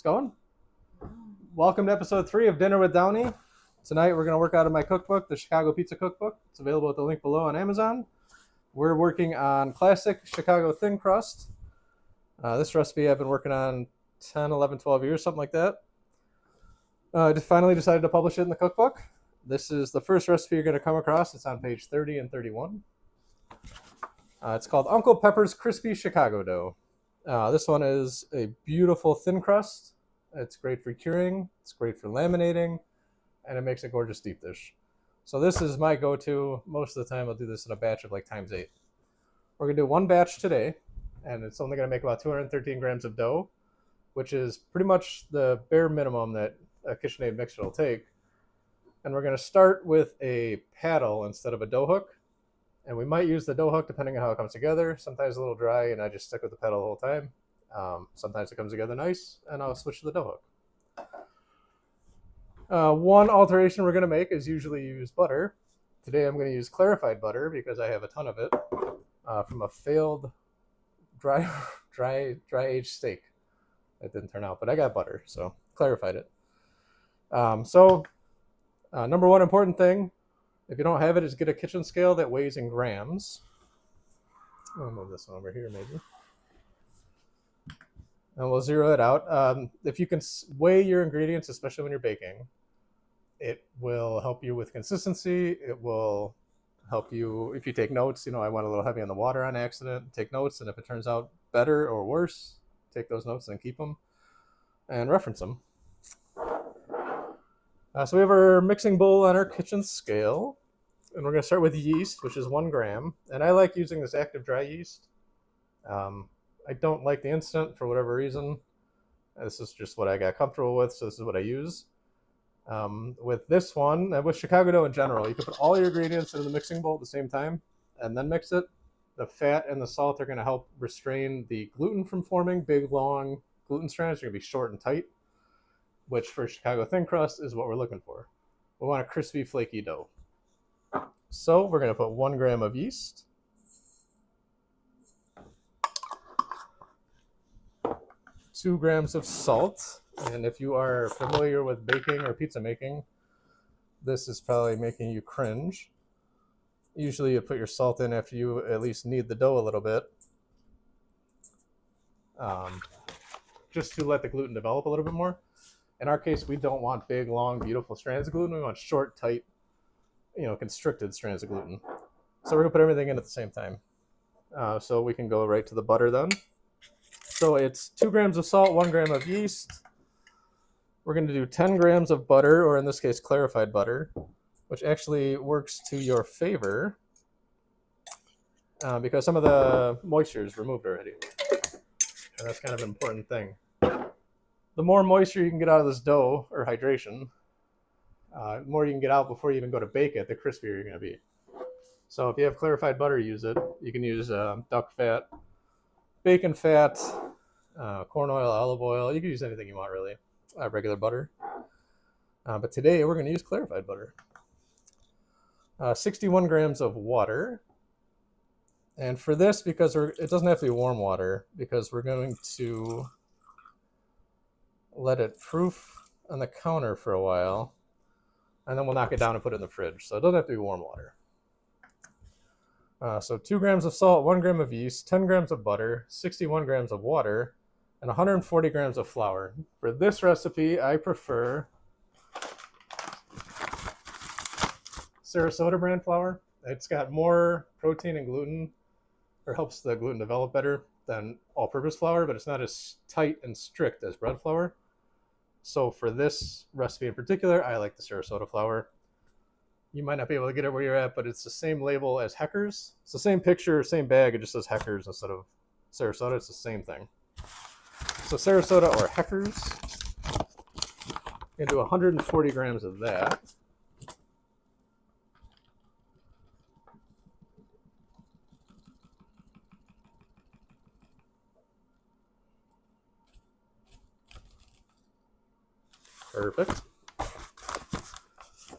It's going. Welcome to episode 3 of Dinner with Downey. Tonight we're going to work out of my cookbook, the Chicago Pizza Cookbook. It's available at the link below on Amazon. We're working on classic Chicago Thin Crust. This recipe I've been working on 10, 11, 12 years, something like that. I finally decided to publish it in the cookbook. This is the first recipe you're going to come across. It's on page 30 and 31. It's called Uncle Pepper's Crispy Chicago Dough. This one is a beautiful thin crust. It's great for curing, it's great for laminating, and it makes a gorgeous deep dish. So this is my go-to. Most of the time I'll do this in a batch of like times 8. We're going to do one batch today, and it's only going to make about 213 grams of dough, which is pretty much the bare minimum that a KitchenAid mixer will take. And we're going to start with a paddle instead of a dough hook. And we might use the dough hook depending on how it comes together. Sometimes a little dry, and I just stick with the paddle the whole time. Sometimes it comes together nice, and I'll switch to the dough hook. One alteration we're going to make is usually use butter. Today I'm going to use clarified butter because I have a ton of it from a failed dry aged steak. It didn't turn out, but I got butter, so clarified it. Number one important thing, if you don't have it, is get a kitchen scale that weighs in grams. I'll move this one over here maybe. And we'll zero it out. If you can weigh your ingredients, especially when you're baking, it will help you with consistency. It will help you if you take notes. I went a little heavy on the water on accident. Take notes, and if it turns out better or worse, take those notes and keep them and reference them. So we have our mixing bowl on our kitchen scale, and we're going to start with yeast, which is 1 gram. And I like using this active dry yeast. I don't like the instant for whatever reason. This is just what I got comfortable with, so this is what I use. With this one, and with Chicago dough in general, you can put all your ingredients into the mixing bowl at the same time and then mix it. The fat and the salt are going to help restrain the gluten from forming. Big, long gluten strands are going to be short and tight, which for Chicago thin crust is what we're looking for. We want a crispy, flaky dough. So we're going to put 1 gram of yeast. 2 grams of salt, and if you are familiar with baking or pizza making, this is probably making you cringe. Usually you put your salt in after you at least knead the dough a little bit, just to let the gluten develop a little bit more. In our case, we don't want big, long, beautiful strands of gluten. We want short, tight, constricted strands of gluten. So we're gonna put everything in at the same time. So we can go right to the butter then. So it's 2 grams of salt, 1 gram of yeast. We're going to do 10 grams of butter, or in this case, clarified butter, which actually works to your favor because some of the moisture is removed already. And that's kind of an important thing. The more moisture you can get out of this dough, or hydration, the more you can get out before you even go to bake it, the crispier you're going to be. So if you have clarified butter, use it. You can use duck fat, bacon fat, corn oil, olive oil. You can use anything you want, really. Regular butter. But today we're going to use clarified butter. 61 grams of water. And for this, because it doesn't have to be warm water, because we're going to let it proof on the counter for a while, and then we'll knock it down and put it in the fridge. So it doesn't have to be warm water. So 2 grams of salt, 1 gram of yeast, 10 grams of butter, 61 grams of water, and 140 grams of flour. For this recipe, I prefer Sarasota brand flour. It's got more protein and gluten, or helps the gluten develop better than all-purpose flour, but it's not as tight and strict as bread flour. So for this recipe in particular, I like the Sarasota flour. You might not be able to get it where you're at, but it's the same label as Heckers. It's the same picture, same bag. It just says Heckers instead of Sarasota. It's the same thing. So Sarasota or Heckers. I'm going to do 140 grams of that. Perfect.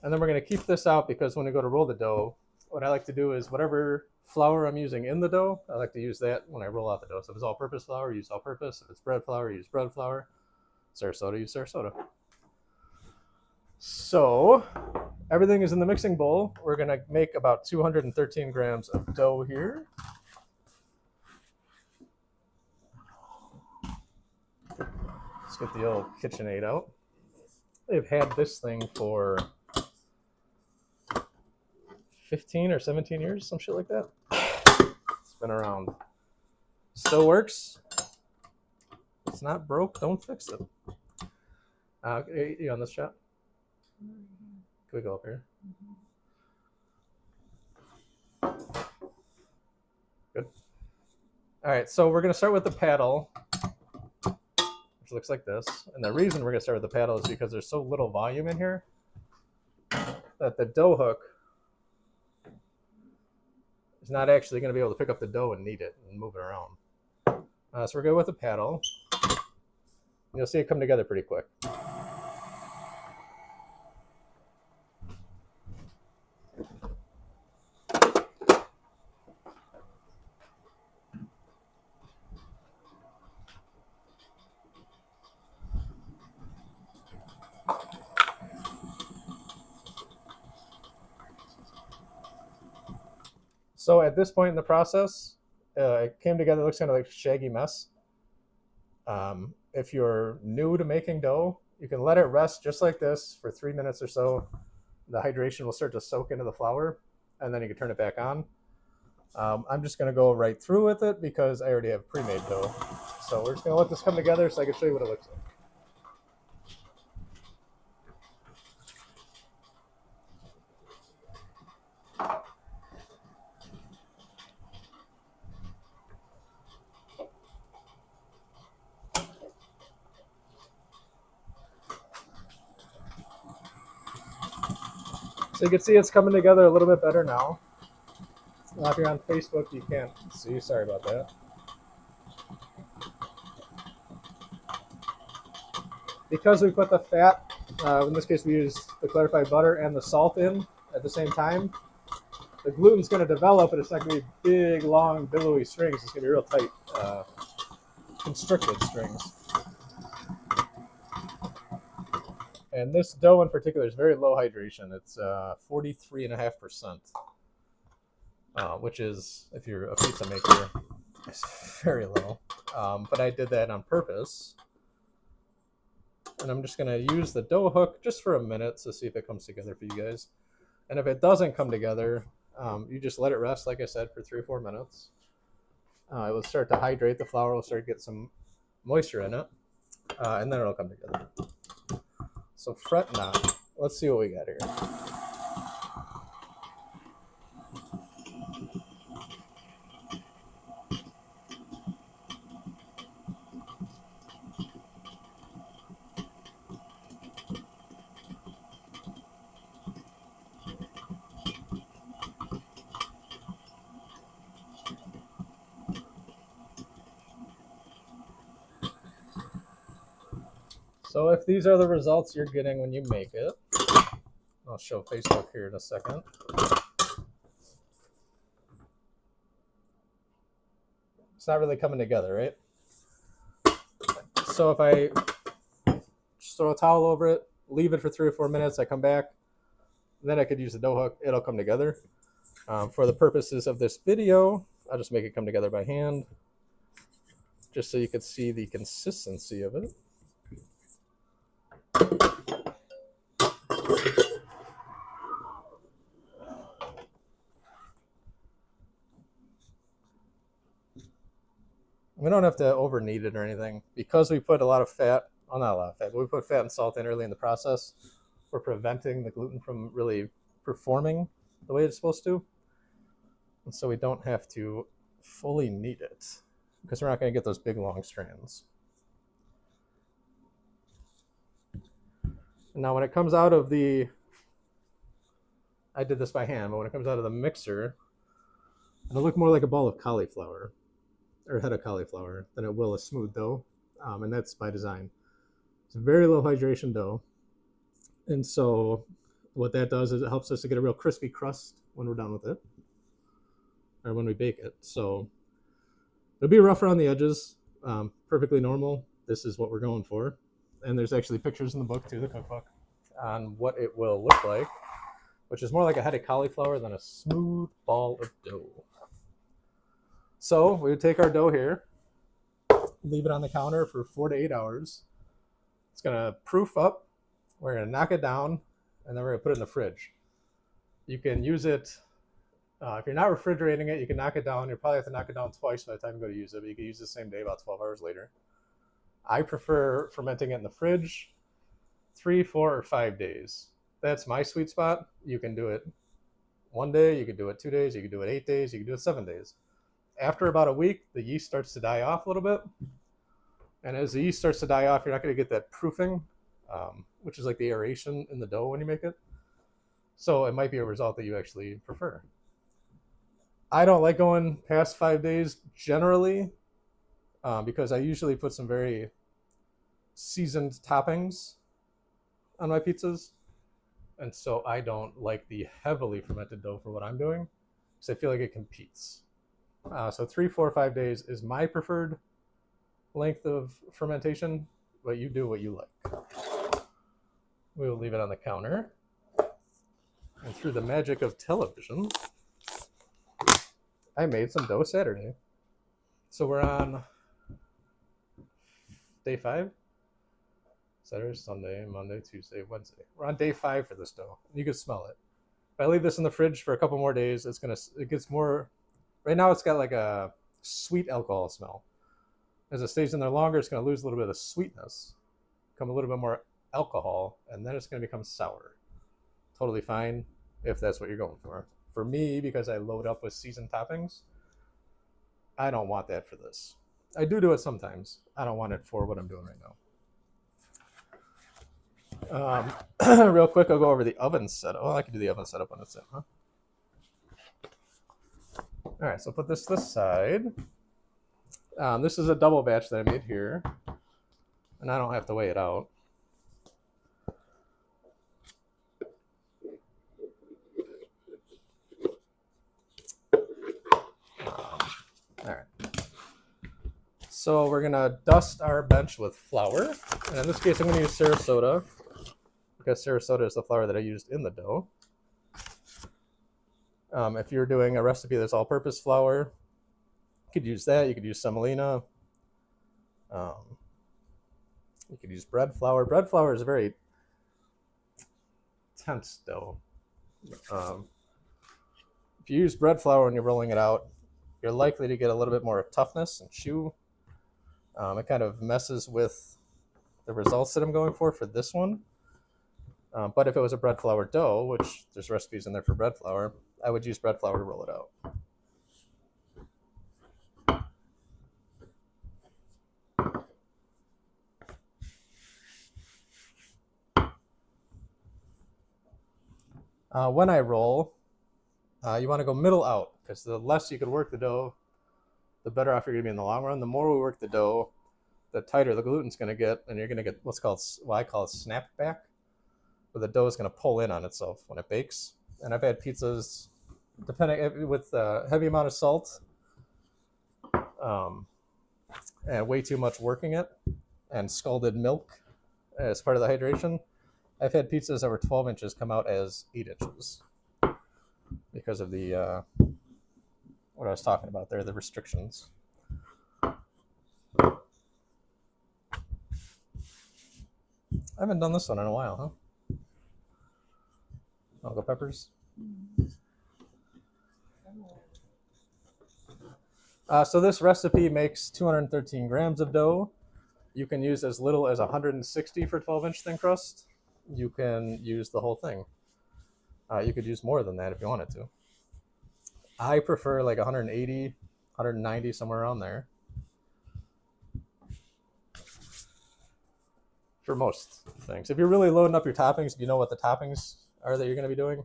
And then we're going to keep this out because when we go to roll the dough, what I like to do is whatever flour I'm using in the dough, I like to use that when I roll out the dough. So if it's all-purpose flour, use all-purpose. If it's bread flour, use bread flour. Sarasota, use Sarasota. So everything is in the mixing bowl. We're gonna make about 213 grams of dough here. Let's get the old KitchenAid out. They've had this thing for 15 or 17 years, some shit like that. It's been around. Still works. It's not broke, don't fix it. You on this shot? Can we go up here? Good. All right, so we're gonna start with the paddle, which looks like this. And the reason we're gonna start with the paddle is because there's so little volume in here that the dough hook is not actually gonna be able to pick up the dough and knead it and move it around. So we're good with the paddle. You'll see it come together pretty quick. So at this point in the process, it came together, it looks kind of like a shaggy mess. If you're new to making dough, you can let it rest just like this for 3 minutes or so. The hydration will start to soak into the flour, and then you can turn it back on. I'm just going to go right through with it because I already have pre-made dough. So we're just going to let this come together so I can show you what it looks like. So you can see it's coming together a little bit better now. If you're on Facebook, you can't see. Sorry about that. Because we put the fat, in this case we use the clarified butter and the salt in at the same time, the gluten's going to develop, but it's not going to be big, long, billowy strings. It's going to be real tight, constricted strings. And this dough in particular is very low hydration. It's 43.5%, which is, if you're a pizza maker, it's very low. But I did that on purpose. And I'm just going to use the dough hook just for a minute to see if it comes together for you guys. And if it doesn't come together, you just let it rest, like I said, for 3 or 4 minutes. It will start to hydrate. The flour will start to get some moisture in it. And then it'll come together. So fret not. Let's see what we got here. So if these are the results you're getting when you make it, I'll show Facebook here in a second. It's not really coming together, right? So if I just throw a towel over it, leave it for 3 or 4 minutes, I come back, then I could use the dough hook, it'll come together. For the purposes of this video, I'll just make it come together by hand, just so you can see the consistency of it. We don't have to over knead it or anything because we put a lot of fat, well, not a lot of fat, but we put fat and salt in early in the process. We're preventing the gluten from really performing the way it's supposed to. And so we don't have to fully knead it because we're not going to get those big long strands. And now when it comes out of the, I did this by hand, but when it comes out of the mixer, it'll look more like a ball of cauliflower or head of cauliflower than it will a smooth dough. And that's by design. It's a very low hydration dough. And so what that does is it helps us to get a real crispy crust when we're done with it, or when we bake it. So it'll be rough around the edges, perfectly normal. This is what we're going for. and there's actually pictures in the book too, the cookbook, on what it will look like, which is more like a head of cauliflower than a smooth ball of dough. So we would take our dough here, leave it on the counter for 4 to 8 hours. It's gonna proof up. We're gonna knock it down, and then we're gonna put it in the fridge. You can use it if you're not refrigerating it. You can knock it down. You'll probably have to knock it down twice by the time you go to use it, but you can use it the same day, about 12 hours later. I prefer fermenting it in the fridge 3, 4, or 5 days. That's my sweet spot. You can do it 1 day, you can do it 2 days, you can do it 8 days, you can do it 7 days. After about a week, the yeast starts to die off a little bit. And as the yeast starts to die off, you're not going to get that proofing, which is like the aeration in the dough when you make it. So it might be a result that you actually prefer. I don't like going past 5 days generally, because I usually put some very seasoned toppings on my pizzas. And so I don't like the heavily fermented dough for what I'm doing, because I feel like it competes. So 3, 4, 5 days is my preferred length of fermentation, but you do what you like. We will leave it on the counter. And through the magic of television, I made some dough Saturday. So we're on day 5. Saturday, Sunday, Monday, Tuesday, Wednesday. We're on day 5 for this dough. You can smell it. If I leave this in the fridge for a couple more days, it gets more. Right now, it's got like a sweet alcohol smell. As it stays in there longer, it's going to lose a little bit of the sweetness, become a little bit more alcohol, and then it's going to become sour. Totally fine if that's what you're going for. For me, because I load up with seasoned toppings, I don't want that for this. I do it sometimes. I don't want it for what I'm doing right now. Real quick, I'll go over the oven setup. Oh, I can do the oven setup on this end, huh? All right, so put this to the side. This is a double batch that I made here, and I don't have to weigh it out. All right. So we're gonna dust our bench with flour, and in this case, I'm gonna use Sarasota, because Sarasota is the flour that I used in the dough. If you're doing a recipe that's all-purpose flour, you could use that. You could use semolina. You could use bread flour. Bread flour is a very tense dough. If you use bread flour when you're rolling it out, you're likely to get a little bit more toughness and chew. It kind of messes with the results that I'm going for this one. But if it was a bread flour dough, which there's recipes in there for bread flour, I would use bread flour to roll it out. When I roll, you want to go middle out, because the less you can work the dough, the better off you're going to be in the long run. The more we work the dough, the tighter the gluten's going to get, and you're going to get what I call snapback, where the dough is going to pull in on itself when it bakes. And I've had pizzas, depending with a heavy amount of salt, and way too much working it, and scalded milk as part of the hydration. I've had pizzas that were 12 inches come out as 8 inches because of the what I was talking about there, the restrictions. I haven't done this one in a while, huh? Uncle Peppers. So this recipe makes 213 grams of dough. You can use as little as 160 for 12-inch thin crust. You can use the whole thing. You could use more than that if you wanted to. I prefer like 180, 190, somewhere around there. For most things. If you're really loading up your toppings, if you know what the toppings are that you're going to be doing,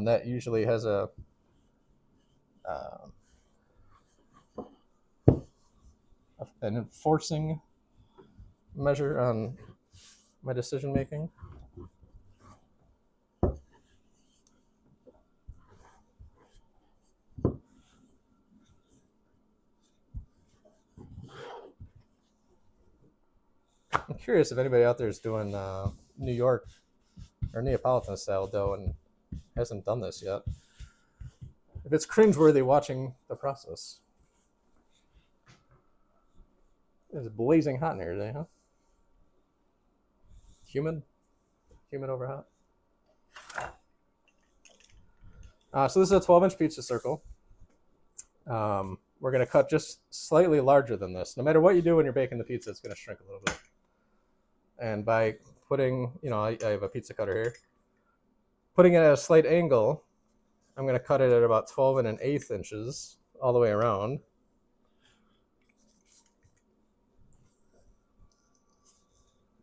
that usually has an enforcing measure on my decision making. I'm curious if anybody out there is doing New York or Neapolitan style dough and hasn't done this yet. If it's cringeworthy watching the process. It's blazing hot in here today, huh? Humid? Humid over hot? So this is a 12-inch pizza circle. We're going to cut just slightly larger than this. No matter what you do when you're baking the pizza, it's going to shrink a little bit. And by putting, I have a pizza cutter here. Putting it at a slight angle, I'm going to cut it at about 12 1/8 inches all the way around.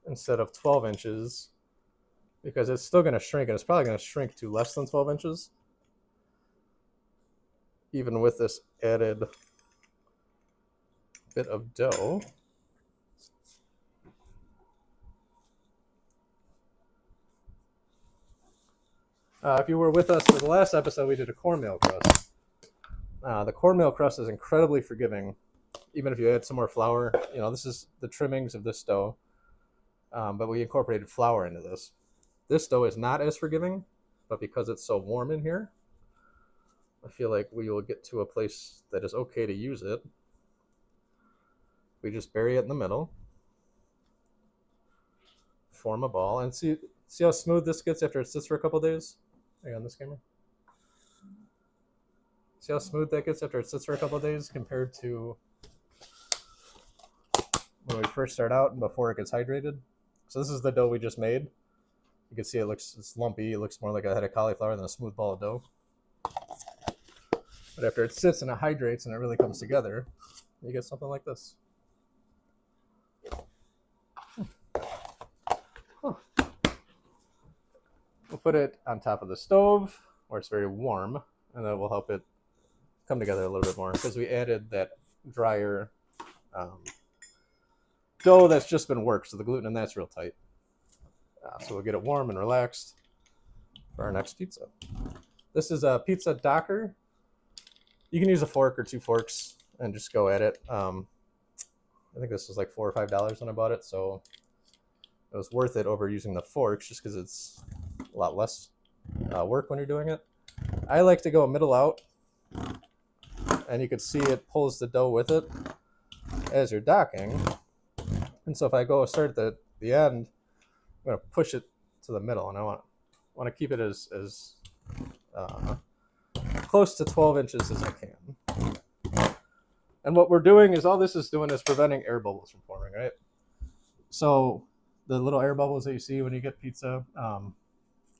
Instead of 12 inches, because it's still going to shrink, and it's probably going to shrink to less than 12 inches. Even with this added bit of dough. If you were with us for the last episode, we did a cornmeal crust. The cornmeal crust is incredibly forgiving, even if you add some more flour. This is the trimmings of this dough, but we incorporated flour into this. This dough is not as forgiving, but because it's so warm in here, I feel like we will get to a place that is okay to use it. We just bury it in the middle, form a ball, and see how smooth this gets after it sits for a couple days? Hang on this camera. See how smooth that gets after it sits for a couple days compared to when we first start out and before it gets hydrated? So this is the dough we just made. You can see it's lumpy. It looks more like a head of cauliflower than a smooth ball of dough. But after it sits and it hydrates and it really comes together, you get something like this. We'll put it on top of the stove where it's very warm, and that will help it come together a little bit more because we added that drier dough that's just been worked, so the gluten in that's real tight. So we'll get it warm and relaxed for our next pizza. This is a pizza docker. You can use a fork or 2 forks and just go at it. I think this was like $4 or $5 when I bought it, so it was worth it over using the forks just because it's a lot less work when you're doing it. I like to go middle out, and you can see it pulls the dough with it as you're docking. And so if I go start at the end, I'm going to push it to the middle, and I want to keep it as close to 12 inches as I can. And what we're doing is all this is doing is preventing air bubbles from forming, right? So the little air bubbles that you see when you get pizza,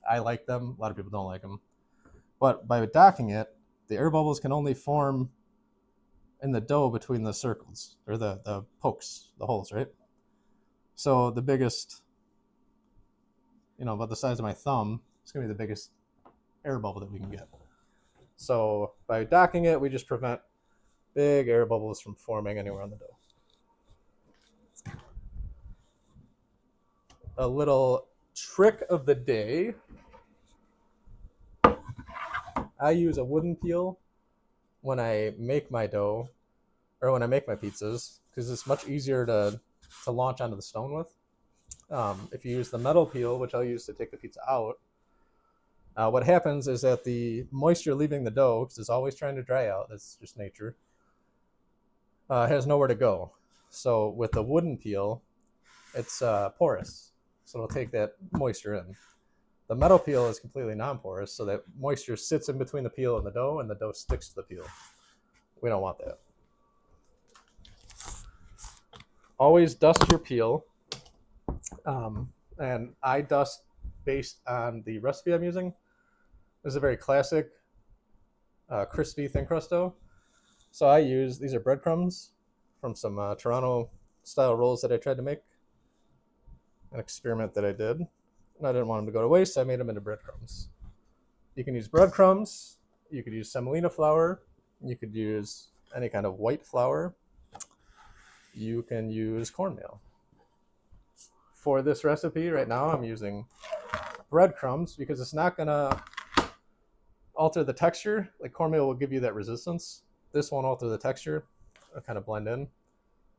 I like them. A lot of people don't like them. But by docking it, the air bubbles can only form in the dough between the circles, or the pokes, the holes, right? So the biggest, about the size of my thumb, it's going to be the biggest air bubble that we can get. So by docking it, we just prevent big air bubbles from forming anywhere on the dough. A little trick of the day. I use a wooden peel when I make my dough, or when I make my pizzas, because it's much easier to launch onto the stone with. If you use the metal peel, which I'll use to take the pizza out, what happens is that the moisture leaving the dough, because it's always trying to dry out, that's just nature, has nowhere to go. So with the wooden peel, it's porous, so it'll take that moisture in. The metal peel is completely non-porous, so that moisture sits in between the peel and the dough sticks to the peel. We don't want that. Always dust your peel, and I dust based on the recipe I'm using. This is a very classic, crispy thin crust dough. So these are breadcrumbs from some Toronto-style rolls that I tried to make. An experiment that I did. And I didn't want them to go to waste, so I made them into breadcrumbs. You can use breadcrumbs, you could use semolina flour, you could use any kind of white flour, you can use cornmeal. For this recipe right now, I'm using breadcrumbs because it's not going to alter the texture. Like cornmeal will give you that resistance. This won't alter the texture. It'll kind of blend in.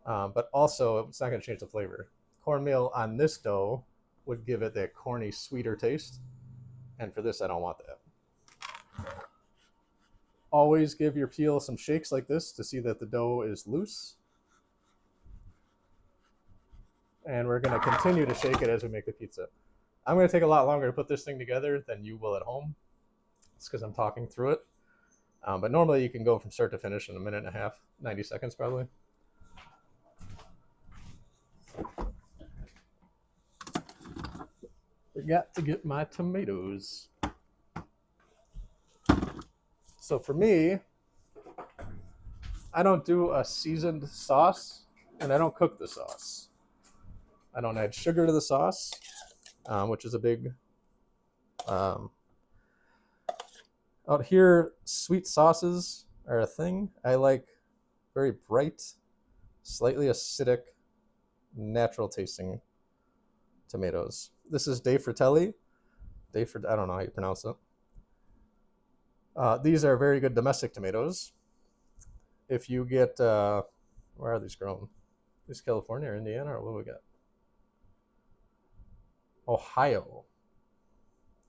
But also, it's not going to change the flavor. cornmeal on this dough would give it that corny, sweeter taste. And for this, I don't want that. Always give your peel some shakes like this to see that the dough is loose. And we're going to continue to shake it as we make the pizza. I'm going to take a lot longer to put this thing together than you will at home. It's because I'm talking through it. But normally you can go from start to finish in a minute and a half, 90 seconds probably. Forgot to get my tomatoes. So for me, I don't do a seasoned sauce, and I don't cook the sauce. I don't add sugar to the sauce, which is a big... out here, sweet sauces are a thing. I like very bright, slightly acidic, natural tasting tomatoes. This is De Fratelli. I don't know how you pronounce it. These are very good domestic tomatoes. If you get, where are these grown? Is California or Indiana, or what do we got?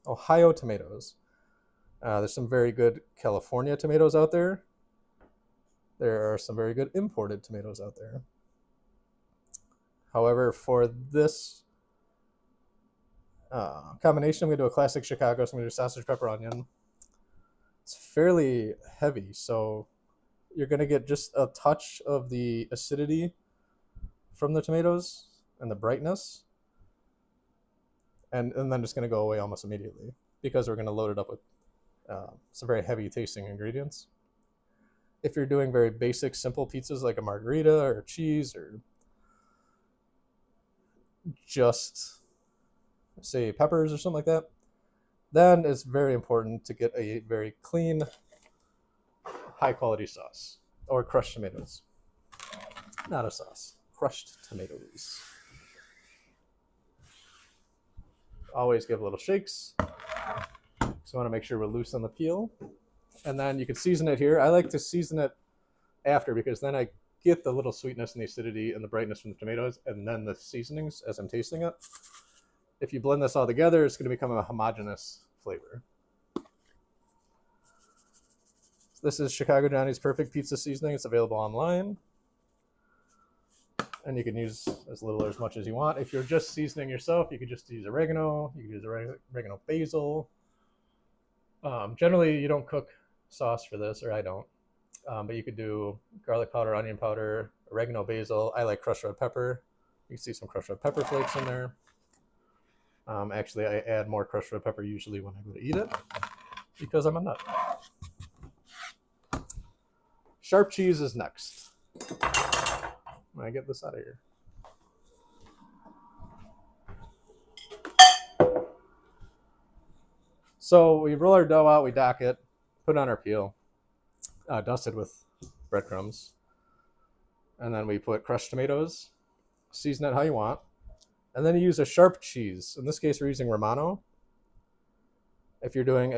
Ohio tomatoes. There's some very good California tomatoes out there. There are some very good imported tomatoes out there. However, for this combination, I'm going to do a classic Chicago. So I'm going to do sausage, pepper, onion. It's fairly heavy, so you're going to get just a touch of the acidity from the tomatoes and the brightness. And then it's going to go away almost immediately because we're going to load it up with some very heavy tasting ingredients. If you're doing very basic, simple pizzas like a margarita or cheese or just, say, peppers or something like that, then it's very important to get a very clean, high-quality sauce or crushed tomatoes. Not a sauce, crushed tomatoes. Always give little shakes. So I want to make sure we're loose on the peel. And then you can season it here. I like to season it after because then I get the little sweetness and the acidity and the brightness from the tomatoes and then the seasonings as I'm tasting it. If you blend this all together, it's going to become a homogeneous flavor. This is Chicago Johnny's Perfect Pizza Seasoning. It's available online. And you can use as little or as much as you want. If you're just seasoning yourself, you could just use oregano. You could use oregano basil. Generally, you don't cook sauce for this, or I don't. But you could do garlic powder, onion powder, oregano, basil. I like crushed red pepper. You can see some crushed red pepper flakes in there. Actually, I add more crushed red pepper usually when I go to eat it because I'm a nut. Sharp cheese is next. When I get this out of here. So we roll our dough out, we dock it, put it on our peel, dust it with breadcrumbs, and then we put crushed tomatoes, season it how you want, and then you use a sharp cheese. In this case, we're using Romano. If you're doing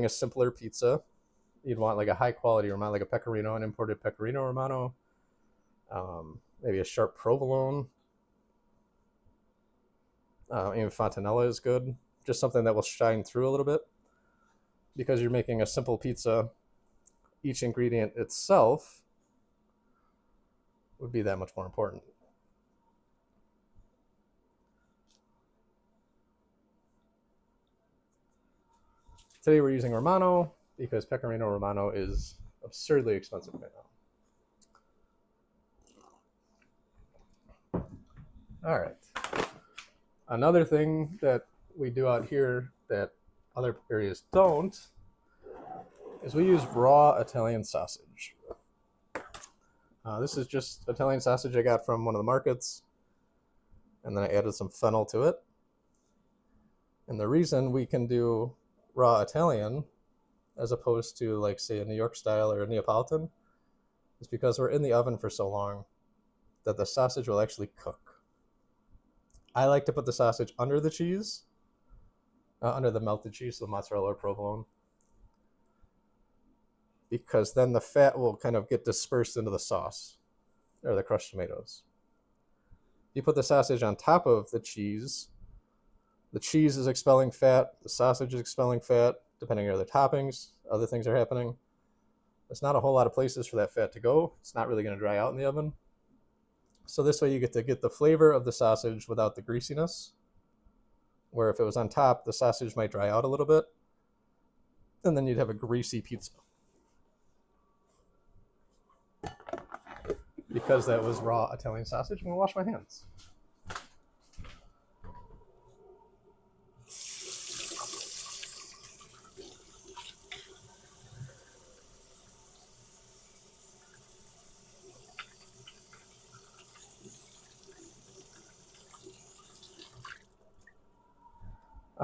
a simpler pizza, you'd want like a high quality Romano, like a Pecorino, an imported Pecorino Romano, maybe a sharp provolone. Even Fontanella is good. Just something that will shine through a little bit. Because you're making a simple pizza, each ingredient itself would be that much more important. Today we're using Romano because Pecorino Romano is absurdly expensive right now. All right. Another thing that we do out here that other areas don't is we use raw Italian sausage. This is just Italian sausage I got from one of the markets, and then I added some fennel to it. And the reason we can do raw Italian as opposed to, like, say, a New York style or a Neapolitan is because we're in the oven for so long that the sausage will actually cook. I like to put the sausage under the cheese, under the melted cheese, so the mozzarella or provolone, because then the fat will kind of get dispersed into the sauce or the crushed tomatoes. You put the sausage on top of the cheese is expelling fat, the sausage is expelling fat, depending on the toppings, other things are happening. There's not a whole lot of places for that fat to go. It's not really going to dry out in the oven. So this way you get to get the flavor of the sausage without the greasiness, where if it was on top, the sausage might dry out a little bit, and then you'd have a greasy pizza. Because that was raw Italian sausage, I'm going to wash my hands.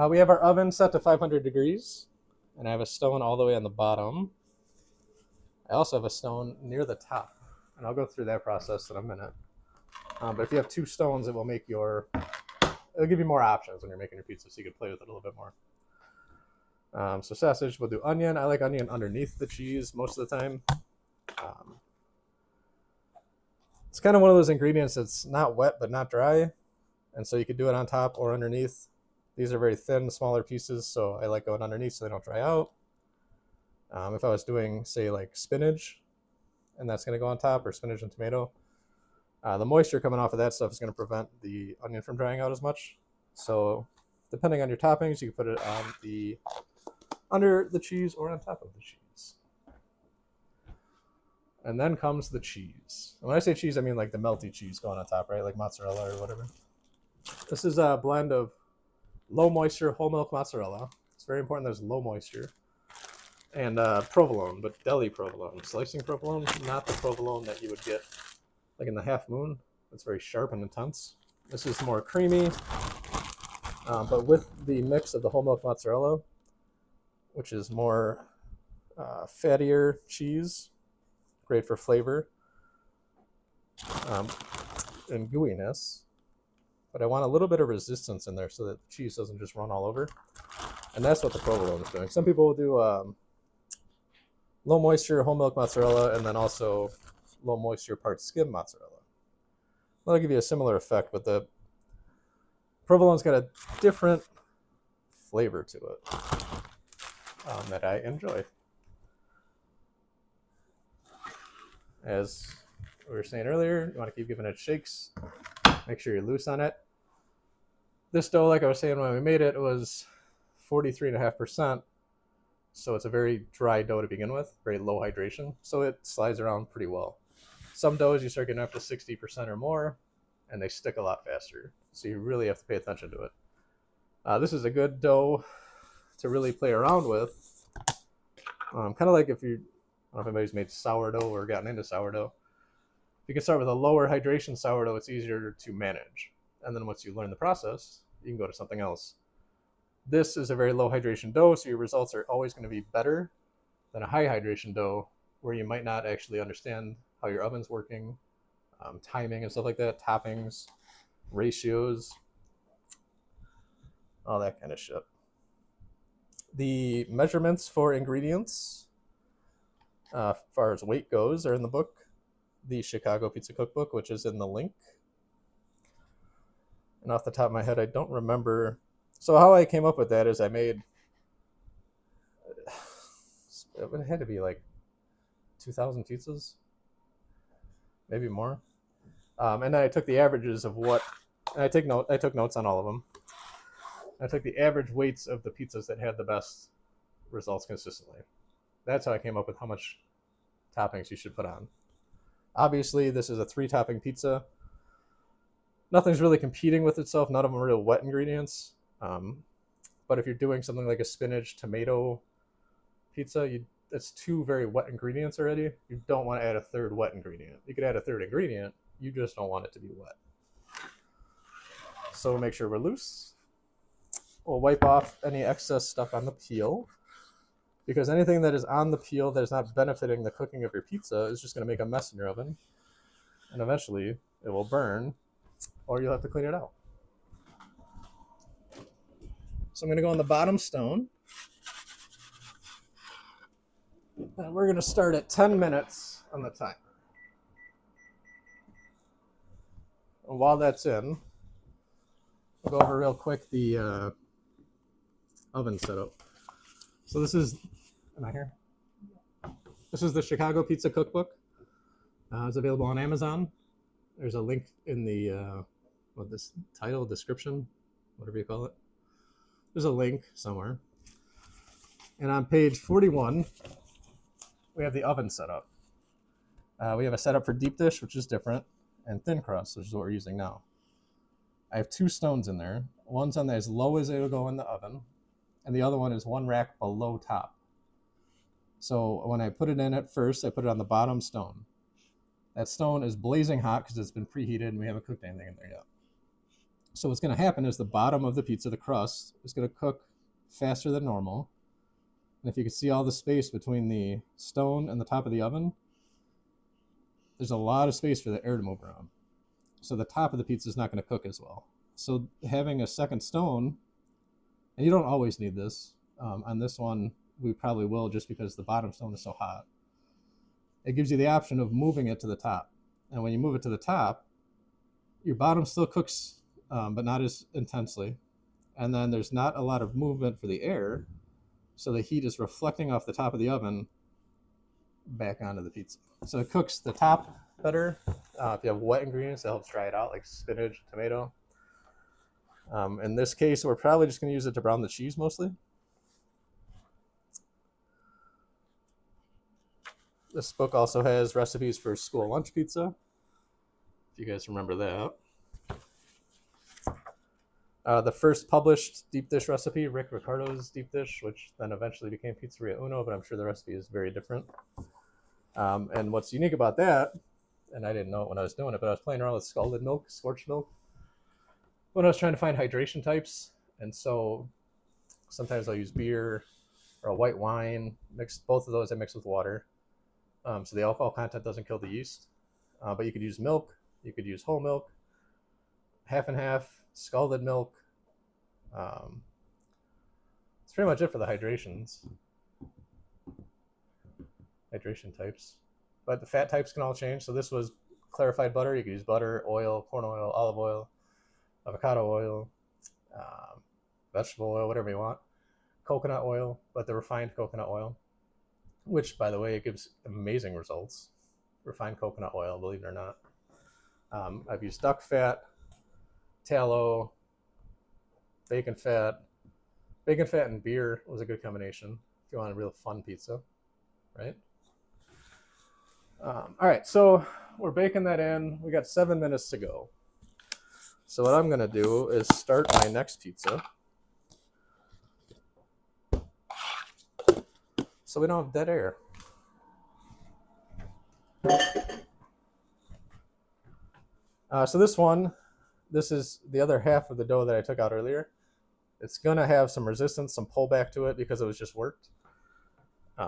We have our oven set to 500 degrees, and I have a stone all the way on the bottom. I also have a stone near the top, and I'll go through that process in a minute. But if you have 2 stones, it'll give you more options when you're making your pizza, so you can play with it a little bit more. So sausage, we'll do onion. I like onion underneath the cheese most of the time. It's kind of one of those ingredients that's not wet but not dry, and so you could do it on top or underneath. These are very thin, smaller pieces, so I like going underneath so they don't dry out. If I was doing, say, like spinach, and that's going to go on top, or spinach and tomato, the moisture coming off of that stuff is going to prevent the onion from drying out as much. So depending on your toppings, you can put it under the cheese or on top of the cheese. And then comes the cheese. And when I say cheese, I mean like the melty cheese going on top, right? Like mozzarella or whatever. This is a blend of low moisture whole milk mozzarella. It's very important there's low moisture. And provolone, but deli provolone. Slicing provolone, not the provolone that you would get like in the Half Moon. It's very sharp and intense. This is more creamy, but with the mix of the whole milk mozzarella, which is more fattier cheese, great for flavor and gooiness. But I want a little bit of resistance in there so that the cheese doesn't just run all over. And that's what the provolone is doing. Some people will do low moisture whole milk mozzarella and then also low moisture part skim mozzarella. That'll give you a similar effect, but the provolone's got a different flavor to it that I enjoy. As we were saying earlier, you want to keep giving it shakes. Make sure you're loose on it. This dough, like I was saying when we made it, was 43.5%. So it's a very dry dough to begin with, very low hydration. So it slides around pretty well. Some doughs you start getting up to 60% or more, and they stick a lot faster. So you really have to pay attention to it. This is a good dough to really play around with. Kind of like if you, I don't know if anybody's made sourdough or gotten into sourdough. If you can start with a lower hydration sourdough, it's easier to manage. And then once you learn the process, you can go to something else. This is a very low hydration dough, so your results are always going to be better than a high hydration dough where you might not actually understand how your oven's working, timing and stuff like that, toppings, ratios, all that kind of shit. The measurements for ingredients, as far as weight goes, are in the book, the Chicago Pizza Cookbook, which is in the link. And off the top of my head, I don't remember. So how I came up with that is I made, it had to be like 2,000 pizzas, maybe more. And then I took the averages of what, and I took notes on all of them. I took the average weights of the pizzas that had the best results consistently. That's how I came up with how much toppings you should put on. Obviously, this is a 3-topping pizza. Nothing's really competing with itself. None of them are real wet ingredients. But if you're doing something like a spinach tomato pizza, that's 2 very wet ingredients already. You don't want to add a 3rd wet ingredient. You could add a 3rd ingredient. You just don't want it to be wet. So make sure we're loose. We'll wipe off any excess stuff on the peel, because anything that is on the peel that is not benefiting the cooking of your pizza is just going to make a mess in your oven, and eventually it will burn, or you'll have to clean it out. So I'm going to go on the bottom stone, and we're going to start at 10 minutes on the timer. while that's in, we'll go over real quick the oven setup. So this is, am I here? This is the Chicago Pizza Cookbook. It's available on Amazon. There's a link in the this title, description, whatever you call it. There's a link somewhere. And on page 41, we have the oven setup. We have a setup for deep dish, which is different, and thin crust, which is what we're using now. I have 2 stones in there. One's on as low as it'll go in the oven, and the other one is 1 rack below top. So when I put it in at first, I put it on the bottom stone. That stone is blazing hot because it's been preheated and we haven't cooked anything in there yet. So what's going to happen is the bottom of the pizza, the crust, is going to cook faster than normal. And if you can see all the space between the stone and the top of the oven, there's a lot of space for the air to move around. So the top of the pizza is not going to cook as well. So having a second stone, and you don't always need this. On this one, we probably will just because the bottom stone is so hot. It gives you the option of moving it to the top. And when you move it to the top, your bottom still cooks, but not as intensely. And then there's not a lot of movement for the air, so the heat is reflecting off the top of the oven back onto the pizza. So it cooks the top better. If you have wet ingredients, that helps dry it out, like spinach, tomato. In this case, we're probably just going to use it to brown the cheese mostly. This book also has recipes for school lunch pizza, if you guys remember that. The first published deep dish recipe, Rick Ricardo's deep dish, which then eventually became Pizzeria Uno, but I'm sure the recipe is very different. And what's unique about that, and I didn't know it when I was doing it, but I was playing around with scalded milk, scorched milk, when I was trying to find hydration types. And so sometimes I'll use beer or a white wine, mix both of those I mix with water. So the alcohol content doesn't kill the yeast. But you could use milk, you could use whole milk, half and half, scalded milk. That's pretty much it for the hydration types. But the fat types can all change. So this was clarified butter. You could use butter, oil, corn oil, olive oil, avocado oil, vegetable oil, whatever you want. Coconut oil, but the refined coconut oil, which, by the way, it gives amazing results. Refined coconut oil, believe it or not. I've used duck fat, tallow, bacon fat. Bacon fat and beer was a good combination if you want a real fun pizza, right? All right, so we're baking that in. We got 7 minutes to go. So what I'm gonna do is start my next pizza, so we don't have dead air. So this is the other half of the dough that I took out earlier. It's gonna have some resistance, some pullback to it because it was just worked.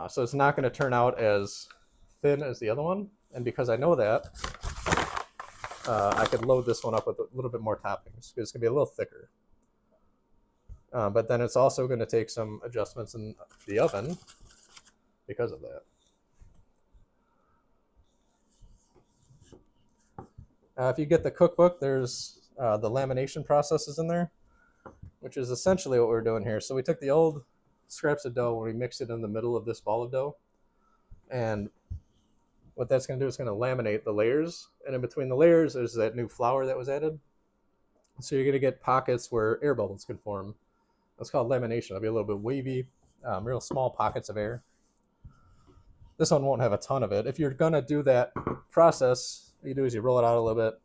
So it's not gonna turn out as thin as the other one. And because I know that, I could load this one up with a little bit more toppings. It's gonna be a little thicker. But then it's also gonna take some adjustments in the oven because of that. If you get the cookbook, there's the lamination processes in there, which is essentially what we're doing here. So we took the old scraps of dough and we mixed it in the middle of this ball of dough. And what that's going to do is going to laminate the layers. And in between the layers, there's that new flour that was added. So you're going to get pockets where air bubbles can form. That's called lamination. It'll be a little bit wavy, real small pockets of air. This one won't have a ton of it. If you're going to do that process, what you do is you roll it out a little bit,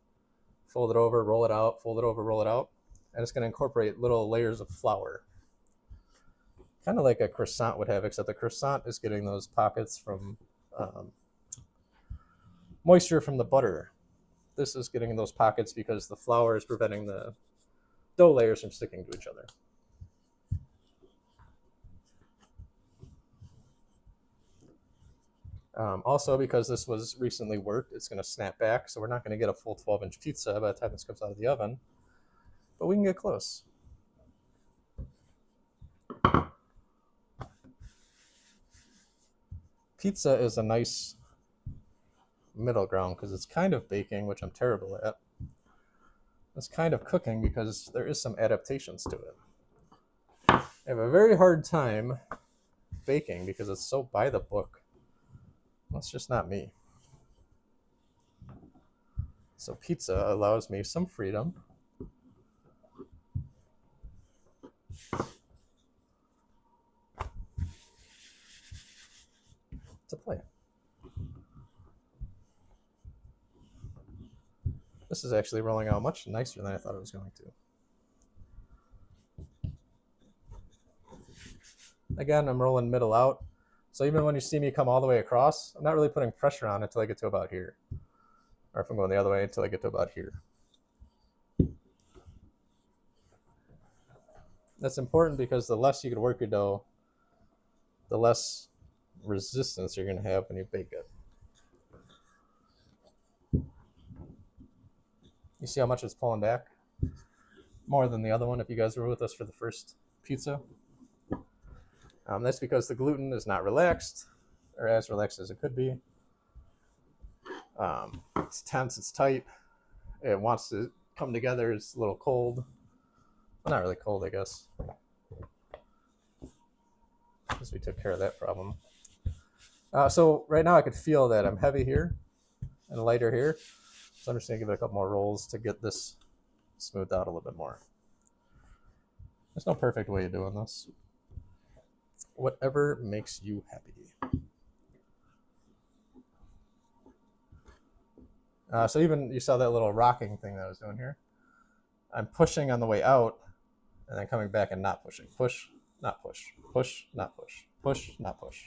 fold it over, roll it out, fold it over, roll it out, and it's going to incorporate little layers of flour. Kind of like a croissant would have, except the croissant is getting those pockets from moisture from the butter. This is getting those pockets because the flour is preventing the dough layers from sticking to each other. Also, because this was recently worked, it's going to snap back, so we're not going to get a full 12-inch pizza by the time this comes out of the oven, but we can get close. Pizza is a nice middle ground because it's kind of baking, which I'm terrible at. this kind of cooking because there is some adaptations to it. I have a very hard time baking because it's so by the book. That's just not me. So pizza allows me some freedom. To play. This is actually rolling out much nicer than I thought it was going to. Again, I'm rolling middle out. So even when you see me come all the way across, I'm not really putting pressure on it until I get to about here. Or if I'm going the other way, until I get to about here. That's important because the less you can work your dough, the less resistance you're going to have when you bake it. You see how much it's pulling back? More than the other one if you guys were with us for the first pizza. That's because the gluten is not relaxed, or as relaxed as it could be. It's tense, it's tight. It wants to come together. It's a little cold. Well, not really cold, I guess. Because we took care of that problem. So right now I could feel that I'm heavy here and lighter here. So I'm just going to give it a couple more rolls to get this smoothed out a little bit more. There's no perfect way of doing this. Whatever makes you happy. So even you saw that little rocking thing that I was doing here. I'm pushing on the way out and then coming back and not pushing. Push, not push. Push, not push. Push, not push.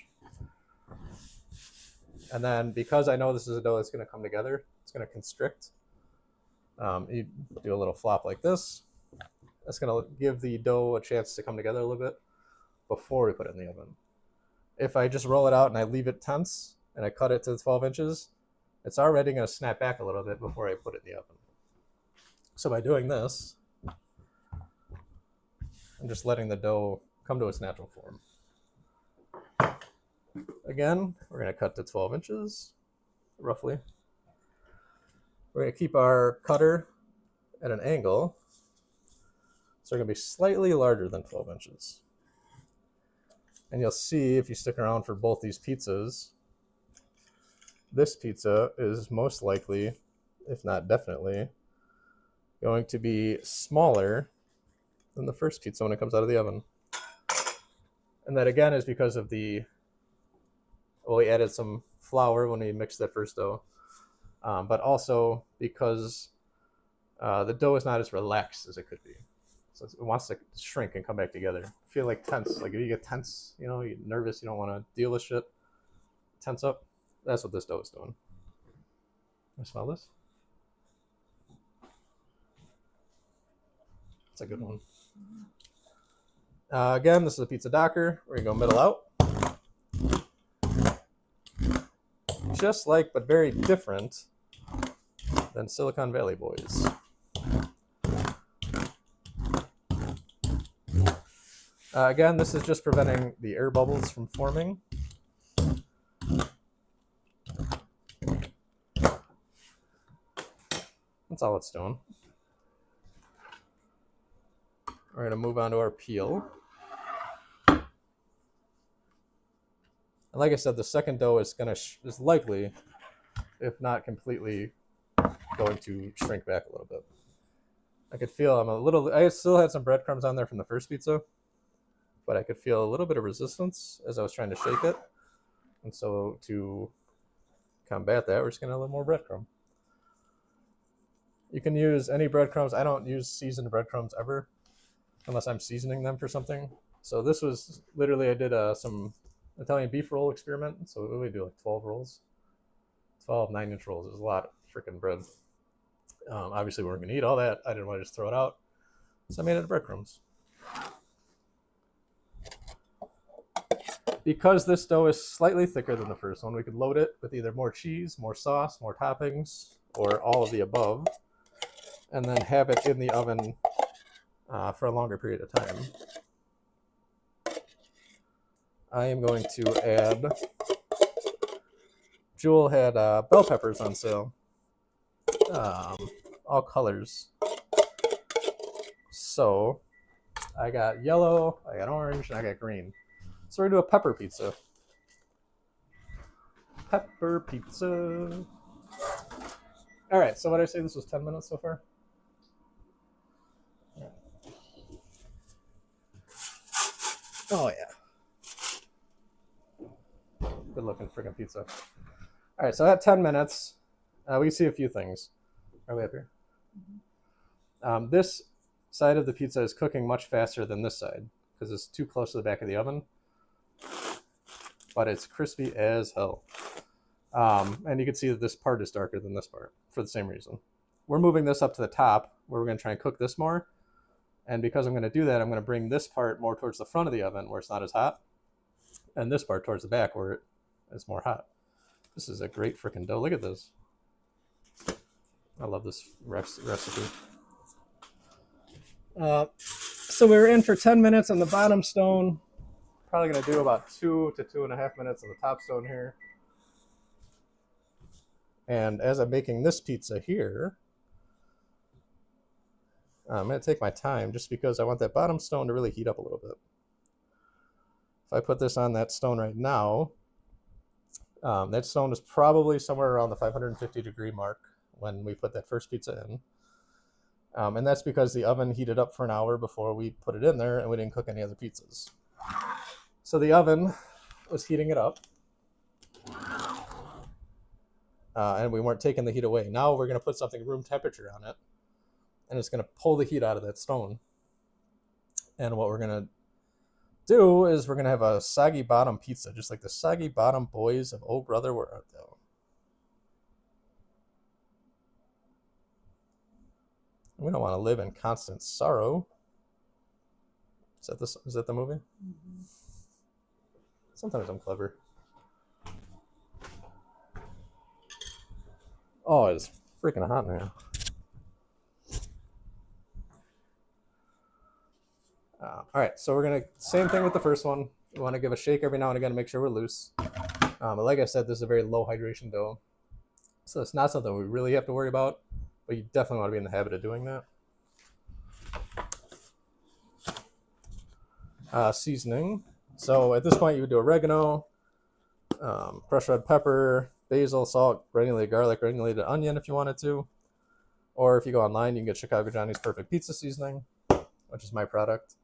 And then because I know this is a dough that's going to come together, it's going to constrict. You do a little flop like this. That's going to give the dough a chance to come together a little bit before we put it in the oven. If I just roll it out and I leave it tense and I cut it to 12 inches, it's already going to snap back a little bit before I put it in the oven. So by doing this, I'm just letting the dough come to its natural form. Again, we're going to cut to 12 inches, roughly. We're going to keep our cutter at an angle, so we're going to be slightly larger than 12 inches. And you'll see if you stick around for both these pizzas, this pizza is most likely, if not definitely, going to be smaller than the first pizza when it comes out of the oven. And that again is because of we added some flour when we mixed that first dough, but also because the dough is not as relaxed as it could be. So it wants to shrink and come back together. Feel like tense. Like if you get tense, you're nervous, you don't want to deal with shit, tense up. That's what this dough is doing. Can you smell this? It's a good one. Again, this is a pizza docker. We're going to go middle out. Just like, but very different than Silicon Valley Boys. Again, this is just preventing the air bubbles from forming. That's all it's doing. We're going to move on to our peel. And like I said, the second dough is is likely, if not completely, going to shrink back a little bit. I could feel I still had some breadcrumbs on there from the first pizza, but I could feel a little bit of resistance as I was trying to shake it. And so to combat that, we're just going to add a little more breadcrumb. You can use any breadcrumbs. I don't use seasoned breadcrumbs ever, unless I'm seasoning them for something. So this was literally, I did some Italian beef roll experiment. So we do like 12 rolls, 12 9-inch rolls. There's a lot of freaking bread. Obviously, we weren't going to eat all that. I didn't want to just throw it out. So I made it of breadcrumbs. Because this dough is slightly thicker than the first one, we could load it with either more cheese, more sauce, more toppings, or all of the above, and then have it in the oven for a longer period of time. I am going to add, Jewel had bell peppers on sale, all colors. So I got yellow, I got orange, and I got green. So we're gonna do a pepper pizza. Pepper pizza. All right, so what did I say? This was 10 minutes so far? Oh, yeah. Good looking freaking pizza. All right, so at 10 minutes, we can see a few things. Are we up here? This side of the pizza is cooking much faster than this side because it's too close to the back of the oven. But it's crispy as hell. And you can see that this part is darker than this part for the same reason. We're moving this up to the top where we're going to try and cook this more. And because I'm going to do that, I'm going to bring this part more towards the front of the oven where it's not as hot. And this part towards the back where it's more hot. This is a great freaking dough. Look at this. I love this recipe. So we were in for 10 minutes on the bottom stone. Probably going to do about 2 to 2.5 minutes on the top stone here. And as I'm making this pizza here, I'm going to take my time just because I want that bottom stone to really heat up a little bit. If I put this on that stone right now, that stone is probably somewhere around the 550 degree mark when we put that first pizza in. And that's because the oven heated up for an hour before we put it in there and we didn't cook any other pizzas. So the oven was heating it up. And we weren't taking the heat away. Now we're going to put something room temperature on it. And it's going to pull the heat out of that stone. And what we're going to do is we're going to have a soggy bottom pizza, just like the soggy bottom boys of Oh Brother, Where Art Thou? We don't want to live in constant sorrow. Is that the movie? Mm-hmm. Sometimes I'm clever. Oh, it's freaking hot now. All right, so we're gonna same thing with the first one. We want to give a shake every now and again to make sure we're loose. But like I said, this is a very low hydration dough, so it's not something we really have to worry about. But you definitely want to be in the habit of doing that. Seasoning. So at this point, you would do oregano, crushed red pepper, basil, salt, granulated garlic, granulated onion if you wanted to. Or if you go online, you can get Chicago Johnny's Perfect Pizza Seasoning, which is my product.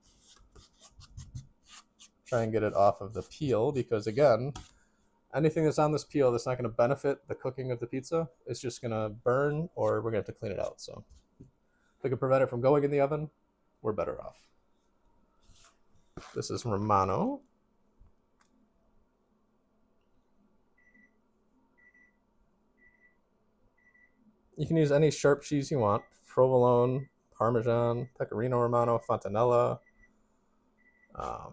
Try and get it off of the peel because, again, anything that's on this peel that's not going to benefit the cooking of the pizza, it's just going to burn or we're going to have to clean it out. So if we can prevent it from going in the oven, we're better off. This is Romano. You can use any sharp cheese you want. Provolone, Parmesan, Pecorino Romano, Fontanella. I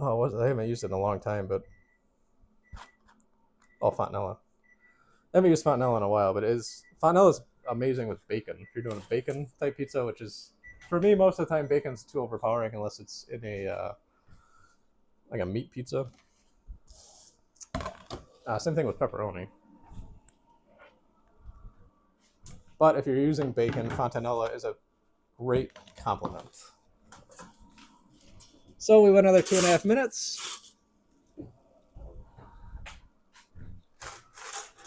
haven't used it in a long time, but Fontanella. I haven't used Fontanella in a while, but Fontanella is amazing with bacon. If you're doing a bacon type pizza, which is, for me, most of the time bacon's too overpowering unless it's in like a meat pizza. Same thing with pepperoni. But if you're using bacon, Fontanella is a great complement. So we went another 2.5 minutes.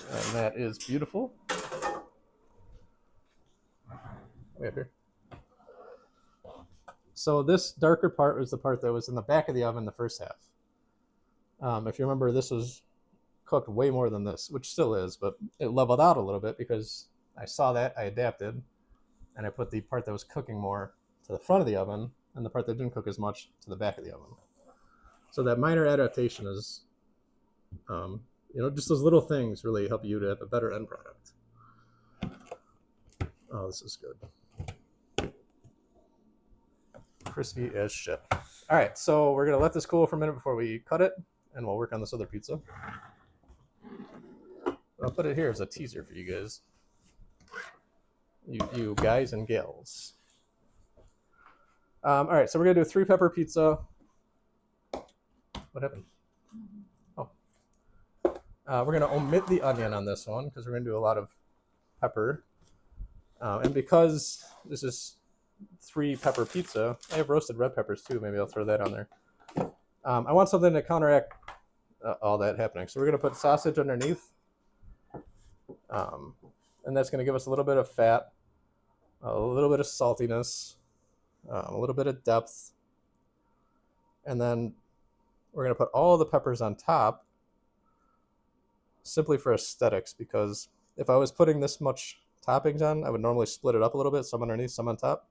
And that is beautiful. Way up here. So this darker part was the part that was in the back of the oven the first half. If you remember, this was cooked way more than this, which still is, but it leveled out a little bit because I saw that, I adapted, and I put the part that was cooking more to the front of the oven and the part that didn't cook as much to the back of the oven. So that minor adaptation is, just those little things really help you to have a better end product. Oh, this is good. Crispy as shit. All right, so we're going to let this cool for a minute before we cut it, and we'll work on this other pizza. I'll put it here as a teaser for you guys. You guys and gals. All right, so we're going to do a 3-pepper pizza. What happened? Oh. We're going to omit the onion on this one because we're going to do a lot of pepper. And because this is 3-pepper pizza, I have roasted red peppers too. Maybe I'll throw that on there. I want something to counteract all that happening. So we're going to put sausage underneath. And that's going to give us a little bit of fat, a little bit of saltiness, a little bit of depth. And then we're going to put all the peppers on top simply for aesthetics, because if I was putting this much toppings on, I would normally split it up a little bit, some underneath, some on top.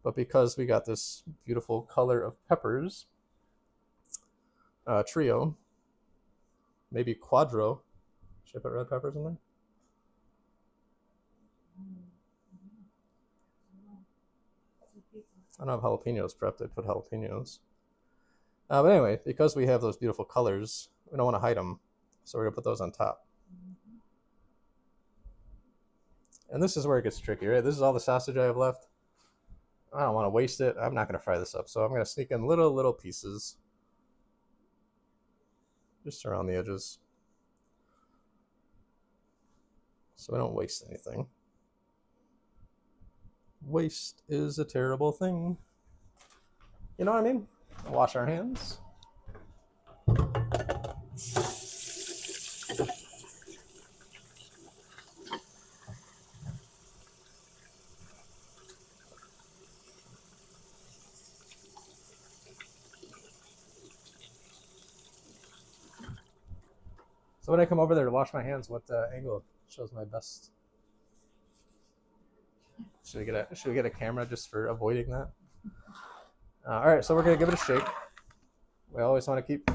But because we got this beautiful color of peppers, trio, maybe quadro. Should I put red peppers in there? I don't have jalapenos prepped. I'd put jalapenos. But anyway, because we have those beautiful colors, we don't want to hide them. So we're going to put those on top. And this is where it gets tricky, right? This is all the sausage I have left. I don't want to waste it. I'm not going to fry this up. So I'm going to sneak in little pieces just around the edges, so we don't waste anything. Waste is a terrible thing. You know what I mean? Wash our hands. So when I come over there to wash my hands, what angle shows my best? Should we get a camera just for avoiding that? All right, so we're gonna give it a shake. We always want to keep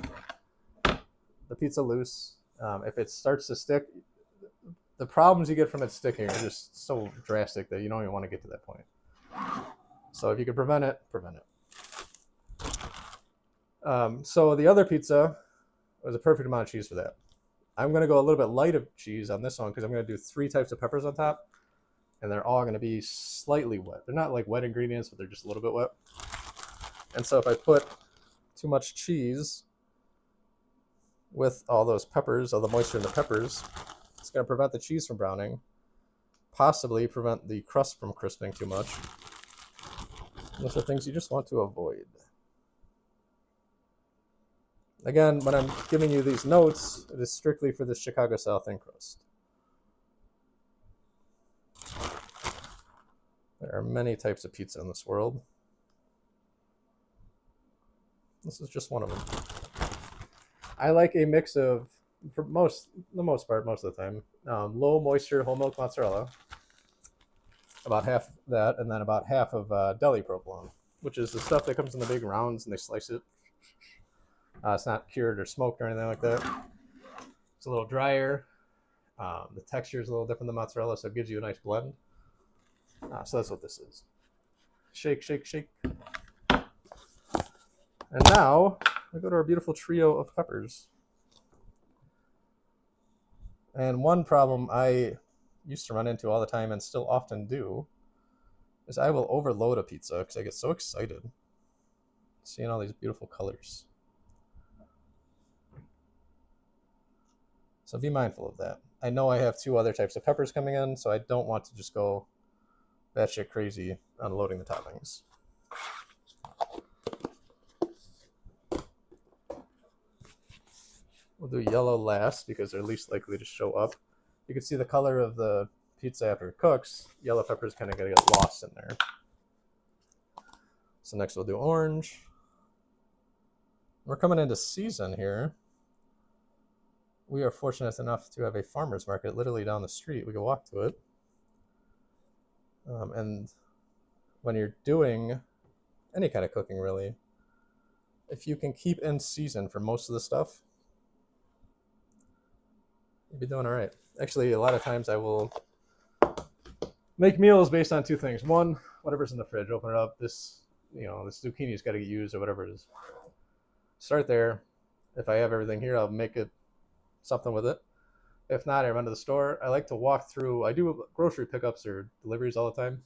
the pizza loose. If it starts to stick, the problems you get from it sticking are just so drastic that you don't even want to get to that point. So if you can prevent it, prevent it. So the other pizza was a perfect amount of cheese for that. I'm going to go a little bit light of cheese on this one because I'm going to do 3 types of peppers on top, and they're all going to be slightly wet. They're not like wet ingredients, but they're just a little bit wet. And so if I put too much cheese with all those peppers, all the moisture in the peppers, it's going to prevent the cheese from browning, possibly prevent the crust from crisping too much. Those are things you just want to avoid. Again, when I'm giving you these notes, it is strictly for the Chicago style thin crust. There are many types of pizza in this world. This is just one of them. I like a mix of, for most of the time, low moisture whole milk mozzarella, about half that, and then about half of deli provolone, which is the stuff that comes in the big rounds and they slice it. It's not cured or smoked or anything like that. It's a little drier. The texture is a little different than mozzarella, so it gives you a nice blend. So that's what this is. Shake, shake, shake. And now we go to our beautiful trio of peppers. And one problem I used to run into all the time and still often do is I will overload a pizza because I get so excited seeing all these beautiful colors. So be mindful of that. I know I have 2 other types of peppers coming in, so I don't want to just go batshit crazy unloading the toppings. We'll do yellow last because they're least likely to show up. You can see the color of the pizza after it cooks. Yellow peppers kind of gonna get lost in there. So next we'll do orange. We're coming into season here. We are fortunate enough to have a farmer's market literally down the street. We can walk to it. And when you're doing any kind of cooking, really, if you can keep in season for most of the stuff, you'll be doing all right. Actually, a lot of times I will make meals based on 2 things. One, whatever's in the fridge, open it up. This zucchini's got to get used or whatever it is. Start there. If I have everything here, I'll make it something with it. If not, I run to the store. I like to walk through. I do grocery pickups or deliveries all the time.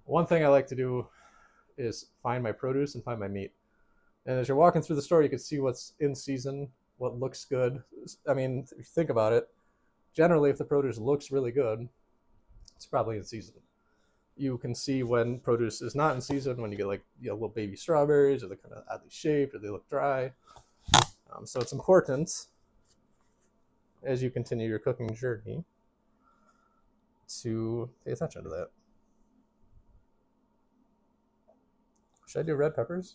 One thing I like to do is find my produce and find my meat. And as you're walking through the store, you can see what's in season, what looks good. I mean, if you think about it, generally if the produce looks really good, it's probably in season. You can see when produce is not in season, when you get like little baby strawberries, or they're kind of oddly shaped, or they look dry. So it's important as you continue your cooking journey to pay attention to that. Should I do red peppers?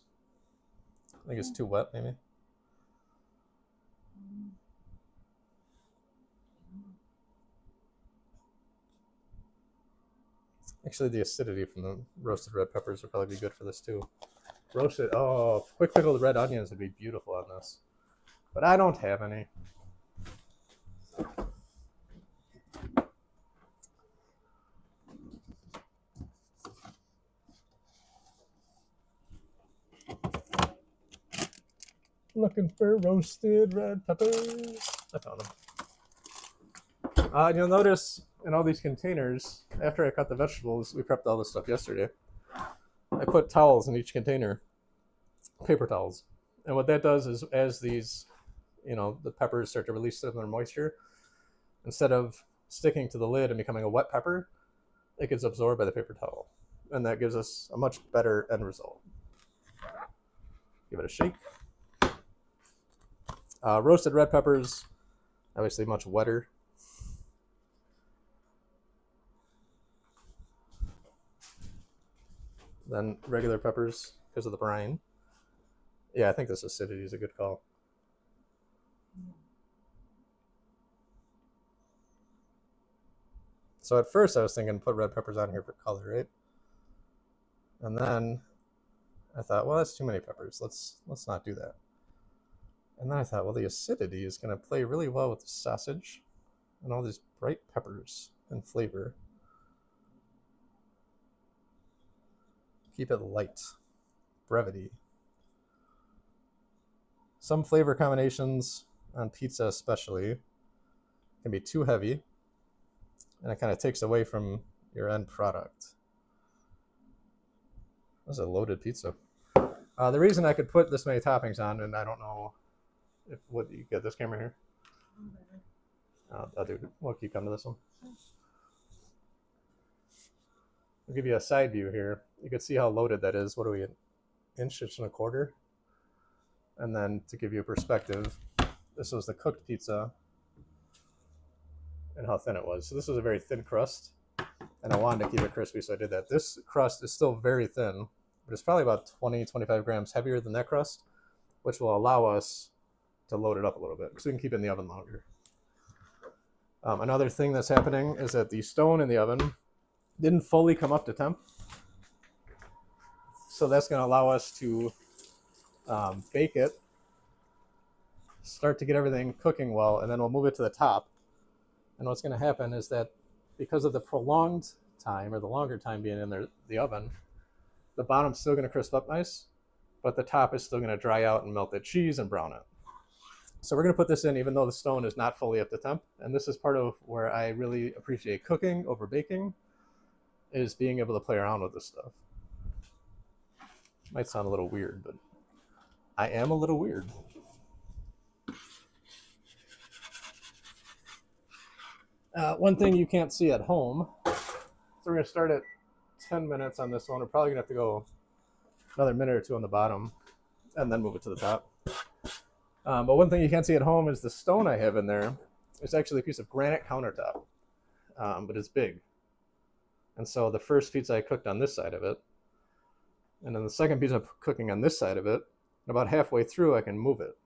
I think it's too wet, maybe. Actually, the acidity from the roasted red peppers would probably be good for this too. Roasted, oh, quick pickled red onions would be beautiful on this. But I don't have any. Looking for roasted red peppers. I found them. You'll notice in all these containers, after I cut the vegetables, we prepped all this stuff yesterday, I put towels in each container, paper towels. And what that does is as these, the peppers start to release some of their moisture, instead of sticking to the lid and becoming a wet pepper, it gets absorbed by the paper towel. And that gives us a much better end result. Give it a shake. Roasted red peppers, obviously much wetter. Than regular peppers because of the brine. Yeah, I think this acidity is a good call. So at first I was thinking put red peppers on here for color, right? And then I thought, well, that's too many peppers. Let's not do that. And then I thought, well, the acidity is going to play really well with the sausage and all these bright peppers and flavor. Keep it light. Brevity. Some flavor combinations on pizza especially can be too heavy, and it kind of takes away from your end product. That's a loaded pizza. The reason I could put this many toppings on, and I don't know if what you get this camera here. I'll do. We'll keep coming to this one. I'll give you a side view here. You can see how loaded that is. What are we, an inch and a quarter? And then to give you a perspective, this was the cooked pizza and how thin it was. So this was a very thin crust, and I wanted to keep it crispy, so I did that. This crust is still very thin, but it's probably about 20-25 grams heavier than that crust, which will allow us to load it up a little bit because we can keep it in the oven longer. Another thing that's happening is that the stone in the oven didn't fully come up to temp. So that's going to allow us to bake it, start to get everything cooking well, and then we'll move it to the top. And what's going to happen is that because of the prolonged time, or the longer time being in the oven, the bottom's still going to crisp up nice, but the top is still going to dry out and melt the cheese and brown it. So we're going to put this in even though the stone is not fully up to temp. And this is part of where I really appreciate cooking over baking, is being able to play around with this stuff. Might sound a little weird, but I am a little weird. One thing you can't see at home, so we're going to start at 10 minutes on this one. We're probably going to have to go another minute or two on the bottom and then move it to the top. But one thing you can't see at home is the stone I have in there. It's actually a piece of granite countertop, but it's big. And so the first pizza I cooked on this side of it, and then the second pizza I'm cooking on this side of it, and about halfway through I can move it.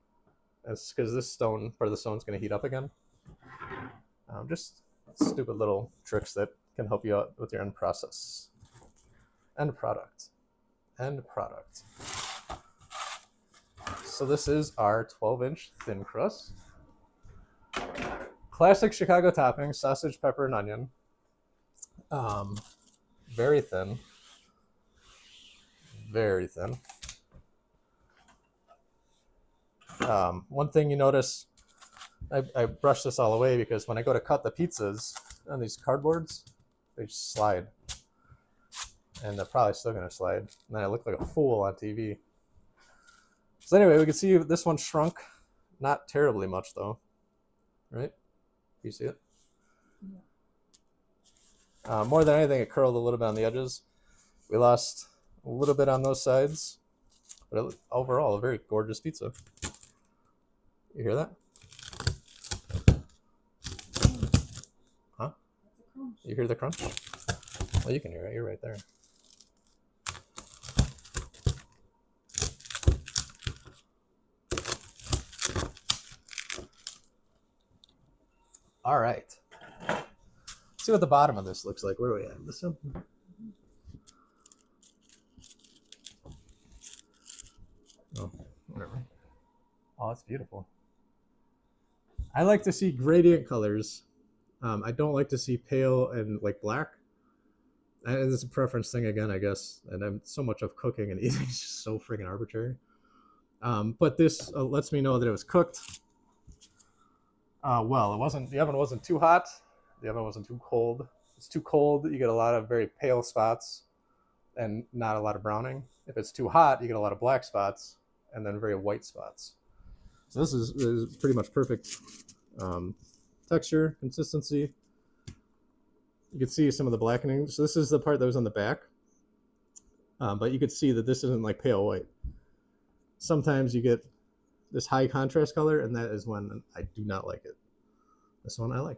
That's because this stone, part of the stone, is going to heat up again. Just stupid little tricks that can help you out with your end process. End product. End product. So this is our 12-inch thin crust. Classic Chicago topping, sausage, pepper, and onion. Very thin. Very thin. One thing you notice, I brushed this all away because when I go to cut the pizzas on these cardboards, they just slide. And they're probably still going to slide. And then I look like a fool on TV. So anyway, we can see this one shrunk. Not terribly much, though. Right? You see it? More than anything, it curled a little bit on the edges. We lost a little bit on those sides, but overall, a very gorgeous pizza. You hear that? Huh? You hear the crunch? Well, you can hear it. You're right there. All right. Let's see what the bottom of this looks like. Where are we at? This one? Oh, whatever. Oh, it's beautiful. I like to see gradient colors. I don't like to see pale and like black. And it's a preference thing again, I guess. And I'm so much of cooking and eating is just so freaking arbitrary. But this lets me know that it was cooked well. It wasn't. The oven wasn't too hot. The oven wasn't too cold. It's too cold, you get a lot of very pale spots and not a lot of browning. If it's too hot, you get a lot of black spots and then very white spots. So this is pretty much perfect texture, consistency. You can see some of the blackening. So this is the part that was on the back. But you could see that this isn't like pale white. Sometimes you get this high contrast color, and that is when I do not like it. This one I like.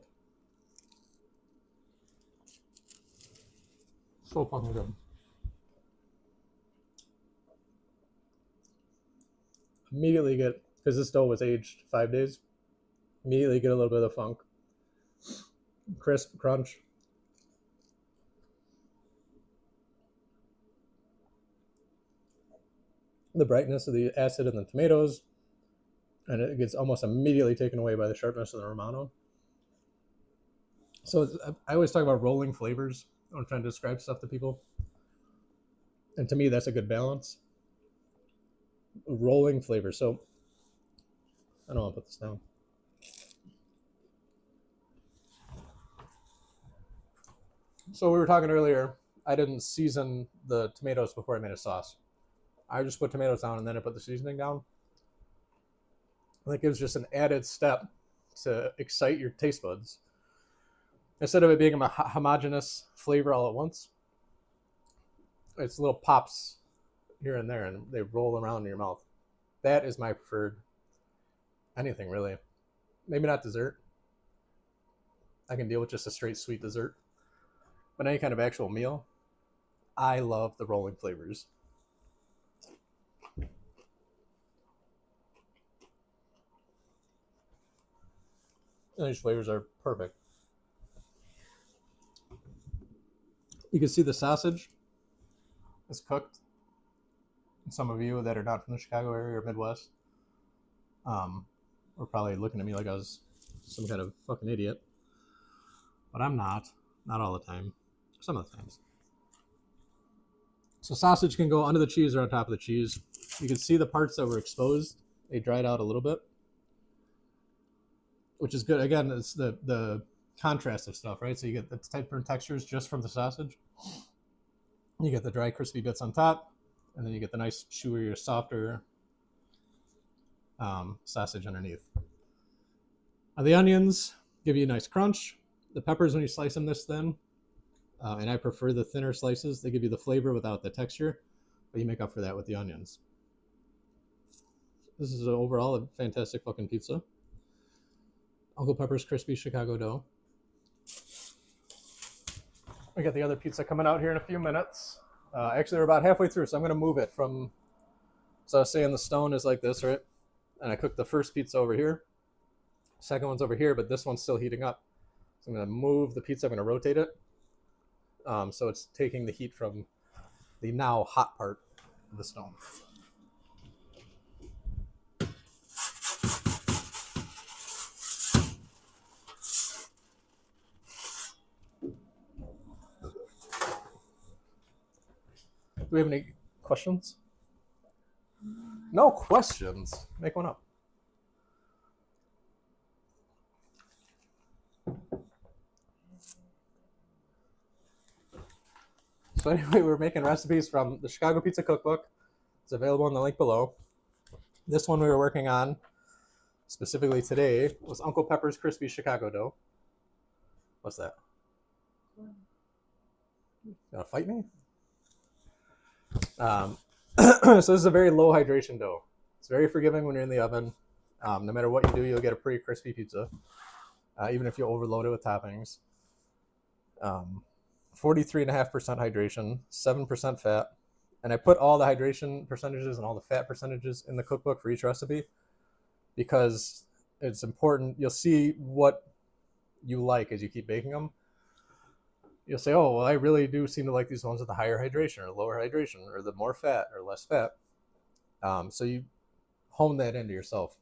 So fucking good. Immediately get, because this dough was aged 5 days, immediately get a little bit of the funk. Crisp, crunch. The brightness of the acid in the tomatoes, and it gets almost immediately taken away by the sharpness of the Romano. So I always talk about rolling flavors when I'm trying to describe stuff to people. And to me, that's a good balance. Rolling flavor. So I don't want to put this down. So we were talking earlier, I didn't season the tomatoes before I made a sauce. I just put tomatoes down and then I put the seasoning down. That gives just an added step to excite your taste buds. Instead of it being a homogeneous flavor all at once, it's little pops here and there and they roll around in your mouth. That is my preferred anything, really. Maybe not dessert. I can deal with just a straight sweet dessert. But any kind of actual meal, I love the rolling flavors. And these flavors are perfect. You can see the sausage is cooked. And some of you that are not from the Chicago area or Midwest were probably looking at me like I was some kind of fucking idiot. But I'm not. Not all the time. Some of the times. So sausage can go under the cheese or on top of the cheese. You can see the parts that were exposed. They dried out a little bit, which is good. Again, it's the contrast of stuff, right? So you get the different textures just from the sausage. You get the dry, crispy bits on top, and then you get the nice, chewier, softer sausage underneath. The onions give you a nice crunch. The peppers, when you slice them this thin, and I prefer the thinner slices. They give you the flavor without the texture, but you make up for that with the onions. This is overall a fantastic fucking pizza. Uncle Pepper's crispy Chicago dough. We got the other pizza coming out here in a few minutes. Actually, we're about halfway through, so I'm going to move it from... So I was saying the stone is like this, right? And I cooked the first pizza over here. Second one's over here, but this one's still heating up. So I'm going to move the pizza. I'm going to rotate it. So it's taking the heat from the now hot part of the stone. Do we have any questions? No questions. Make one up. So anyway, we're making recipes from the Chicago Pizza Cookbook. It's available in the link below. This one we were working on specifically today was Uncle Pepper's Crispy Chicago Dough. What's that? Gonna fight me? So this is a very low hydration dough. It's very forgiving when you're in the oven. No matter what you do, you'll get a pretty crispy pizza, even if you overload it with toppings. 43.5% hydration, 7% fat. And I put all the hydration percentages and all the fat percentages in the cookbook for each recipe because it's important. You'll see what you like as you keep baking them. You'll say, oh, well, I really do seem to like these ones with the higher hydration or lower hydration or the more fat or less fat. So you hone that into yourself.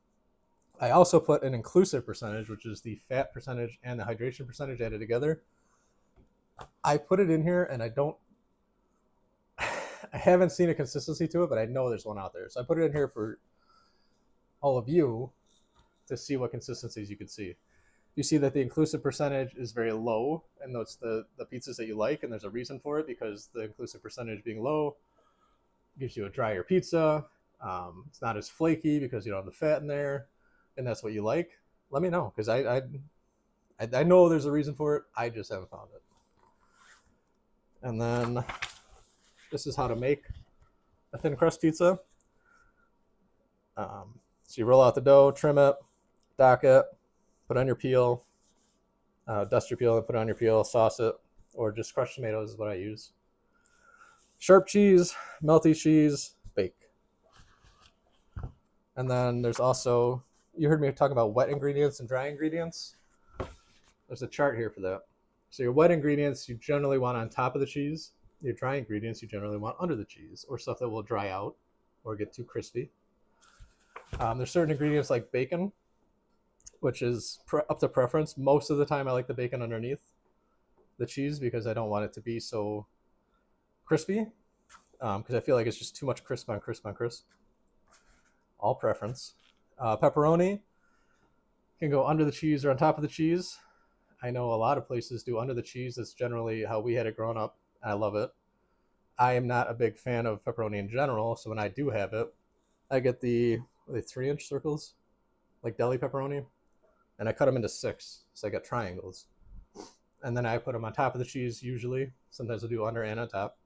I also put an inclusive percentage, which is the fat percentage and the hydration percentage added together. I put it in here and I haven't seen a consistency to it, but I know there's one out there. So I put it in here for all of you to see what consistencies you can see. You see that the inclusive percentage is very low, and that's the pizzas that you like, and there's a reason for it because the inclusive percentage being low gives you a drier pizza. It's not as flaky because you don't have the fat in there, and that's what you like. Let me know because I know there's a reason for it. I just haven't found it. And then this is how to make a thin crust pizza. So you roll out the dough, trim it, dock it, put on your peel, dust your peel and put on your peel, sauce it, or just crushed tomatoes is what I use. Sharp cheese, melty cheese, bake. And then there's also, you heard me talk about wet ingredients and dry ingredients. There's a chart here for that. So your wet ingredients you generally want on top of the cheese. Your dry ingredients you generally want under the cheese, or stuff that will dry out or get too crispy. There's certain ingredients like bacon, which is up to preference. Most of the time I like the bacon underneath the cheese because I don't want it to be so crispy, because I feel like it's just too much crisp on crisp on crisp. All preference. Pepperoni can go under the cheese or on top of the cheese. I know a lot of places do under the cheese. That's generally how we had it growing up. I love it. I am not a big fan of pepperoni in general, so when I do have it, I get the 3-inch circles, like deli pepperoni, and I cut them into 6, so I got triangles. And then I put them on top of the cheese usually. Sometimes I'll do under and on top.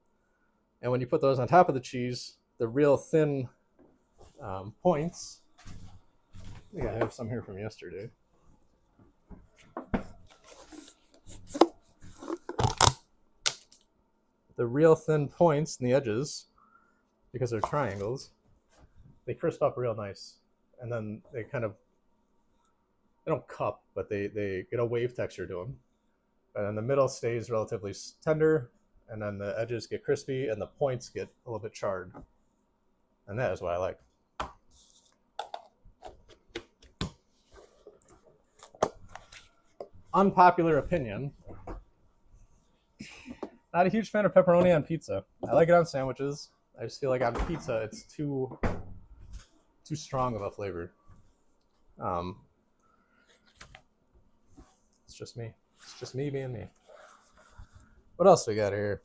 And when you put those on top of the cheese, the real thin points, I think I have some here from yesterday. The real thin points in the edges, because they're triangles, they crisp up real nice. And then they don't cup, but they get a wave texture to them. And then the middle stays relatively tender, and then the edges get crispy, and the points get a little bit charred. And that is what I like. Unpopular opinion. Not a huge fan of pepperoni on pizza. I like it on sandwiches. I just feel like on pizza it's too strong of a flavor. It's just me. It's just me being me. What else we got here?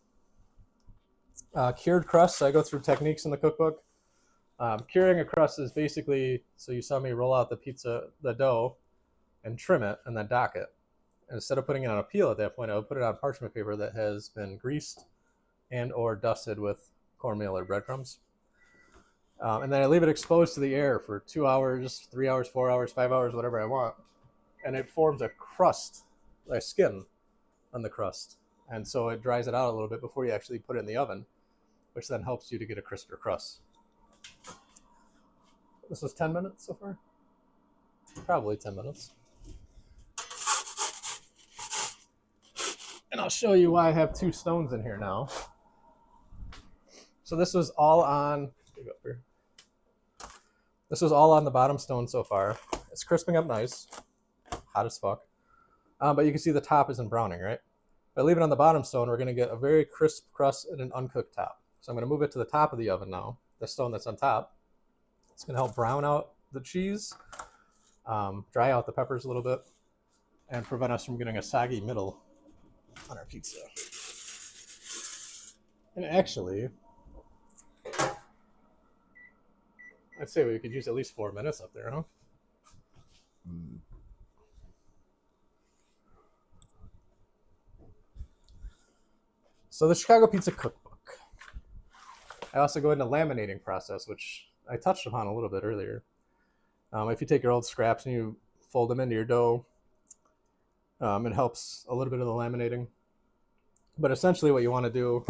Cured crusts. I go through techniques in the cookbook. Curing a crust is basically, so you saw me roll out the dough, and trim it, and then dock it. And instead of putting it on a peel at that point, I would put it on parchment paper that has been greased and or dusted with cornmeal or breadcrumbs. And then I leave it exposed to the air for 2 hours, 3 hours, 4 hours, 5 hours, whatever I want. And it forms a crust, a skin on the crust. And so it dries it out a little bit before you actually put it in the oven, which then helps you to get a crisper crust. This was 10 minutes so far? Probably 10 minutes. And I'll show you why I have 2 stones in here now. So this was all on, this was all on the bottom stone so far. It's crisping up nice, hot as fuck. But you can see the top isn't browning, right? If I leave it on the bottom stone, we're gonna get a very crisp crust and an uncooked top. So I'm gonna move it to the top of the oven now, the stone that's on top. It's gonna help brown out the cheese, dry out the peppers a little bit, and prevent us from getting a soggy middle on our pizza. And actually, I'd say we could use at least 4 minutes up there, huh? So the Chicago Pizza Cookbook. I also go into laminating process, which I touched upon a little bit earlier. If you take your old scraps and you fold them into your dough, it helps a little bit of the laminating. But essentially what you want to do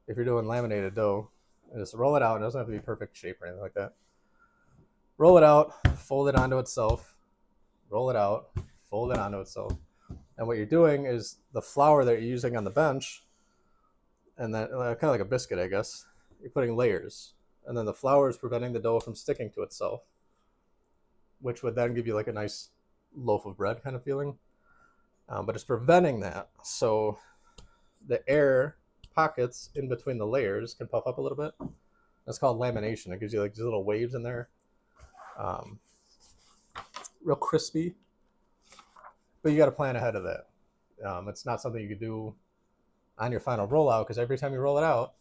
if you're doing laminated dough is roll it out. It doesn't have to be perfect shape or anything like that. Roll it out, fold it onto itself, roll it out, fold it onto itself. And what you're doing is the flour that you're using on the bench, and then kind of like a biscuit, I guess, you're putting layers. And then the flour is preventing the dough from sticking to itself, which would then give you like a nice loaf of bread kind of feeling. But it's preventing that. So the air pockets in between the layers can puff up a little bit. That's called lamination. It gives you like these little waves in there. Real crispy. But you got to plan ahead of that. It's not something you could do on your final rollout, because every time you roll it out,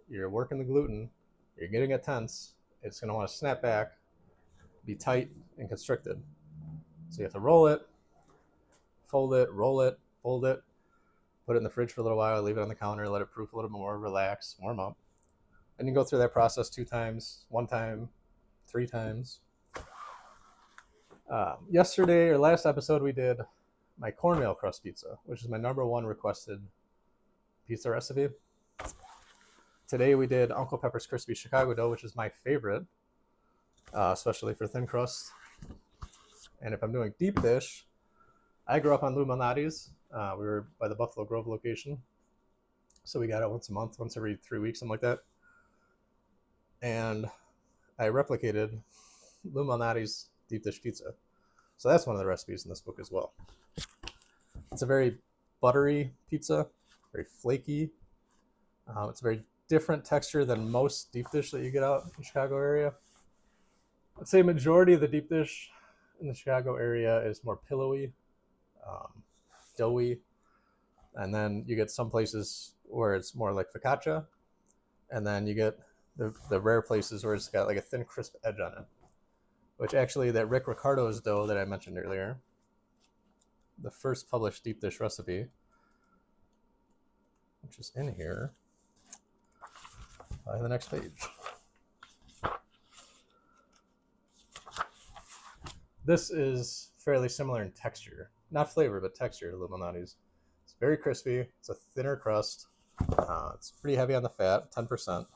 you're working the gluten, you're getting it tense, it's going to want to snap back, be tight and constricted. So you have to roll it, fold it, roll it, fold it, put it in the fridge for a little while, leave it on the counter, let it proof a little more, relax, warm up. And you go through that process 2 times, 1 time, 3 times. Yesterday or last episode, we did my cornmeal crust pizza, which is my #1 requested pizza recipe. Today we did Uncle Pepper's Crispy Chicago Dough, which is my favorite, especially for thin crust. And if I'm doing deep dish, I grew up on Lou Malnati's. We were by the Buffalo Grove location, so we got it once a month, once every 3 weeks, something like that. And I replicated Lou Malnati's deep dish pizza. So that's one of the recipes in this book as well. It's a very buttery pizza, very flaky. It's a very different texture than most deep dish that you get out in the Chicago area. I'd say majority of the deep dish in the Chicago area is more pillowy, doughy, and then you get some places where it's more like focaccia, and then you get the rare places where it's got like a thin, crisp edge on it, which actually that Rick Ricardo's dough that I mentioned earlier, the first published deep dish recipe, which is in here by the next page. This is fairly similar in texture, not flavor, but texture to Lou Malnati's. It's very crispy. It's a thinner crust. It's pretty heavy on the fat, 10%.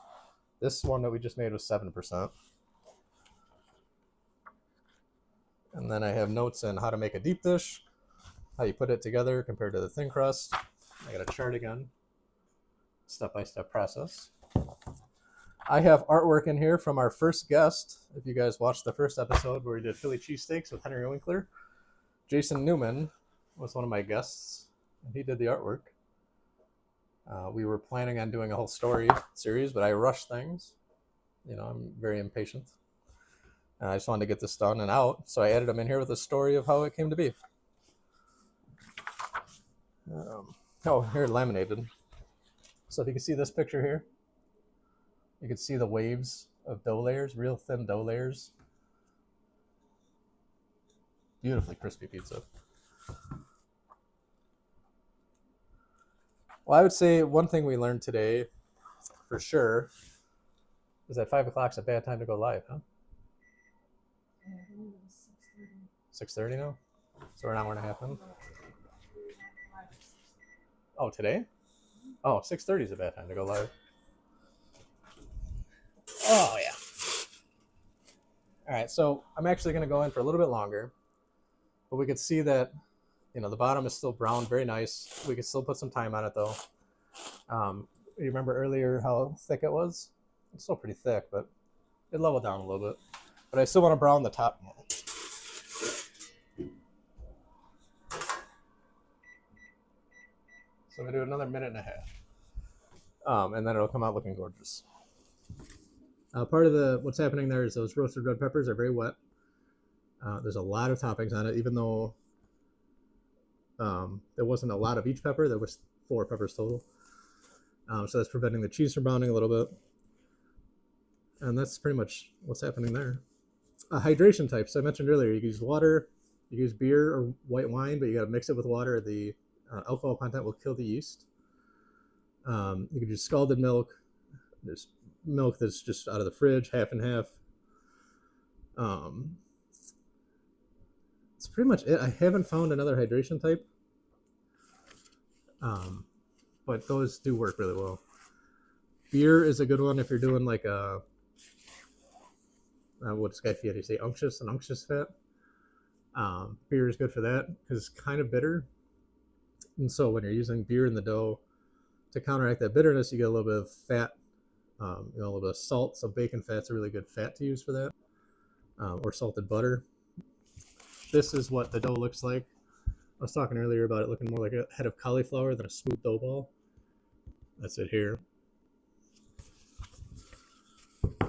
This one that we just made was 7%. And then I have notes on how to make a deep dish, how you put it together compared to the thin crust. I got a chart again, step-by-step process. I have artwork in here from our first guest. If you guys watched the first episode where we did Philly cheesesteaks with Henry Winkler, Jason Newman was one of my guests, and he did the artwork. We were planning on doing a whole story series, but I rushed things. You know, I'm very impatient. I just wanted to get this done and out, so I added them in here with a story of how it came to be. Here, laminated. So if you can see this picture here, you can see the waves of dough layers, real thin dough layers. Beautifully crispy pizza. Well, I would say one thing we learned today, for sure, is that 5 o'clock's a bad time to go live, huh? 6:30 now? So we're an hour and a half in? Oh, today? Oh, 6:30 is a bad time to go live. Oh, yeah. All right, so I'm actually going to go in for a little bit longer, but we could see that, you know, the bottom is still brown, very nice. We could still put some time on it, though. You remember earlier how thick it was? It's still pretty thick, but it leveled down a little bit. But I still want to brown the top more. So I'm going to do another 1.5 minutes. And then it'll come out looking gorgeous. Part of what's happening there is those roasted red peppers are very wet. There's a lot of toppings on it, even though there wasn't a lot of each pepper. There was 4 peppers total. So that's preventing the cheese from browning a little bit. And that's pretty much what's happening there. Hydration types. I mentioned earlier, you can use water, you can use beer or white wine, but you got to mix it with water. The alcohol content will kill the yeast. You can do scalded milk. There's milk that's just out of the fridge, half and half. That's pretty much it. I haven't found another hydration type, but those do work really well. Beer is a good one if you're doing like a what's guy fat? You say unctuous fat. Beer is good for that because it's kind of bitter, and so when you're using beer in the dough to counteract that bitterness, you get a little bit of fat, a little bit of salt. So bacon fat's a really good fat to use for that, or salted butter. This is what the dough looks like. I was talking earlier about it looking more like a head of cauliflower than a smooth dough ball. That's it here.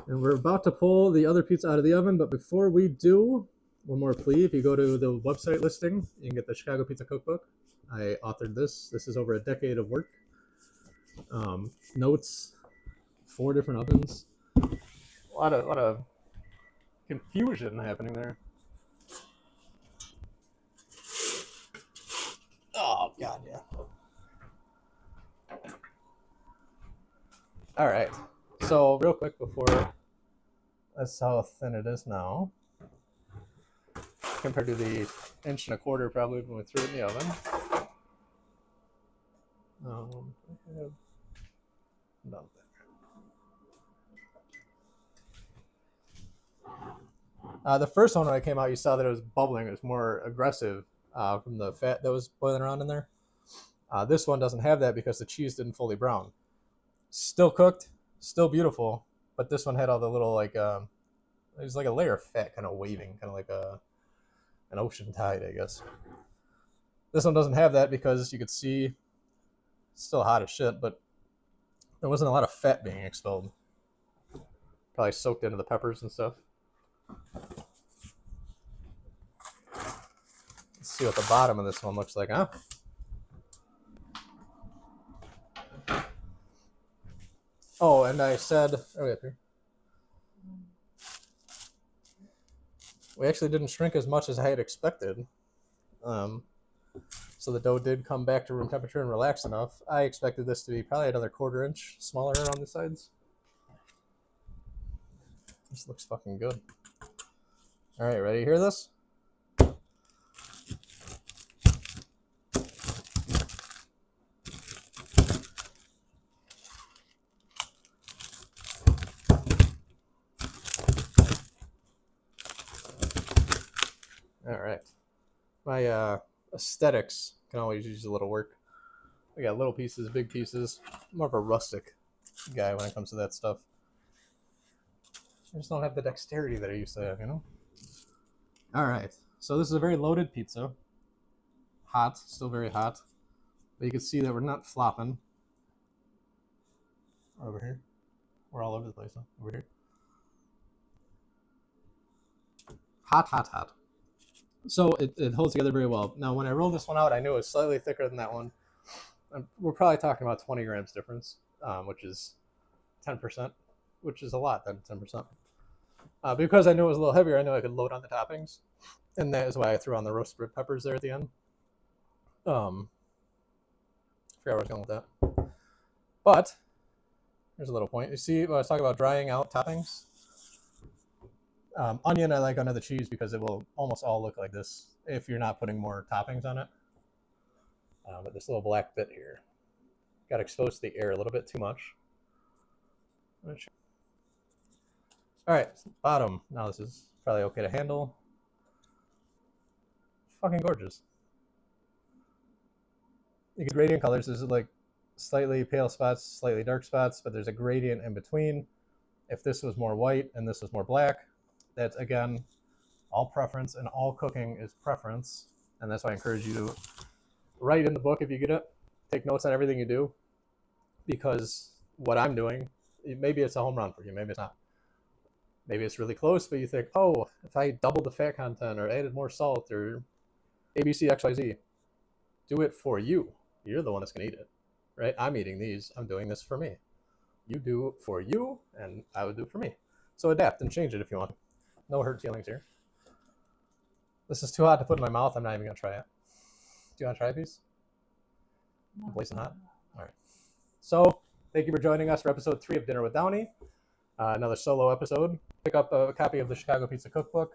And we're about to pull the other pizza out of the oven, but before we do, one more plea. If you go to the website listing, you can get the Chicago Pizza Cookbook. I authored this. This is over a decade of work. Notes, 4 different ovens. A lot of confusion happening there. Oh, God, yeah. All right. So real quick before, that's how thin it is now compared to the 1.25 inches probably when we threw it in the oven. The first one when I came out, you saw that it was bubbling. It was more aggressive from the fat that was boiling around in there. This one doesn't have that because the cheese didn't fully brown. Still cooked, still beautiful, but this one had all the little like it was like a layer of fat kind of waving, kind of like an ocean tide, I guess. This one doesn't have that because you could see it's still hot as shit, but there wasn't a lot of fat being expelled. Probably soaked into the peppers and stuff. Let's see what the bottom of this one looks like, huh? Oh, and I said, we actually didn't shrink as much as I had expected. So the dough did come back to room temperature and relax enough. I expected this to be probably another 1/4 inch smaller around the sides. This looks fucking good. All right, ready to hear this? All right. My aesthetics can always use a little work. We got little pieces, big pieces. I'm more of a rustic guy when it comes to that stuff. I just don't have the dexterity that I used to have, you know? All right. So this is a very loaded pizza. Hot, still very hot. But you can see that we're not flopping. Over here. We're all over the place, huh? Over here. Hot, hot, hot. So it holds together very well. Now, when I rolled this one out, I knew it was slightly thicker than that one. We're probably talking about 20 grams difference, which is 10%, which is a lot, then 10%. Because I knew it was a little heavier, I knew I could load on the toppings. And that is why I threw on the roasted red peppers there at the end. I forgot where I was going with that. But, here's a little point. You see when I was talking about drying out toppings? Onion I like under the cheese because it will almost all look like this if you're not putting more toppings on it. But this little black bit here got exposed to the air a little bit too much. All right, bottom. Now this is probably okay to handle. Fucking gorgeous. You get gradient colors. There's like slightly pale spots, slightly dark spots, but there's a gradient in between. If this was more white and this was more black, that's, again, all preference, and all cooking is preference. And that's why I encourage you to write in the book if you get it. Take notes on everything you do, because what I'm doing, maybe it's a home run for you, maybe it's not. Maybe it's really close, but you think, oh, if I doubled the fat content or added more salt or ABC, XYZ, do it for you. You're the one that's going to eat it, right? I'm eating these. I'm doing this for me. You do it for you, and I would do it for me. So adapt and change it if you want. No hurt feelings here. This is too hot to put in my mouth. I'm not even going to try it. Do you want to try a piece? No. Blazing hot? All right. So thank you for joining us for episode 3 of Dinner with Downey, another solo episode. Pick up a copy of the Chicago Pizza Cookbook,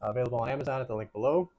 available on Amazon at the link below.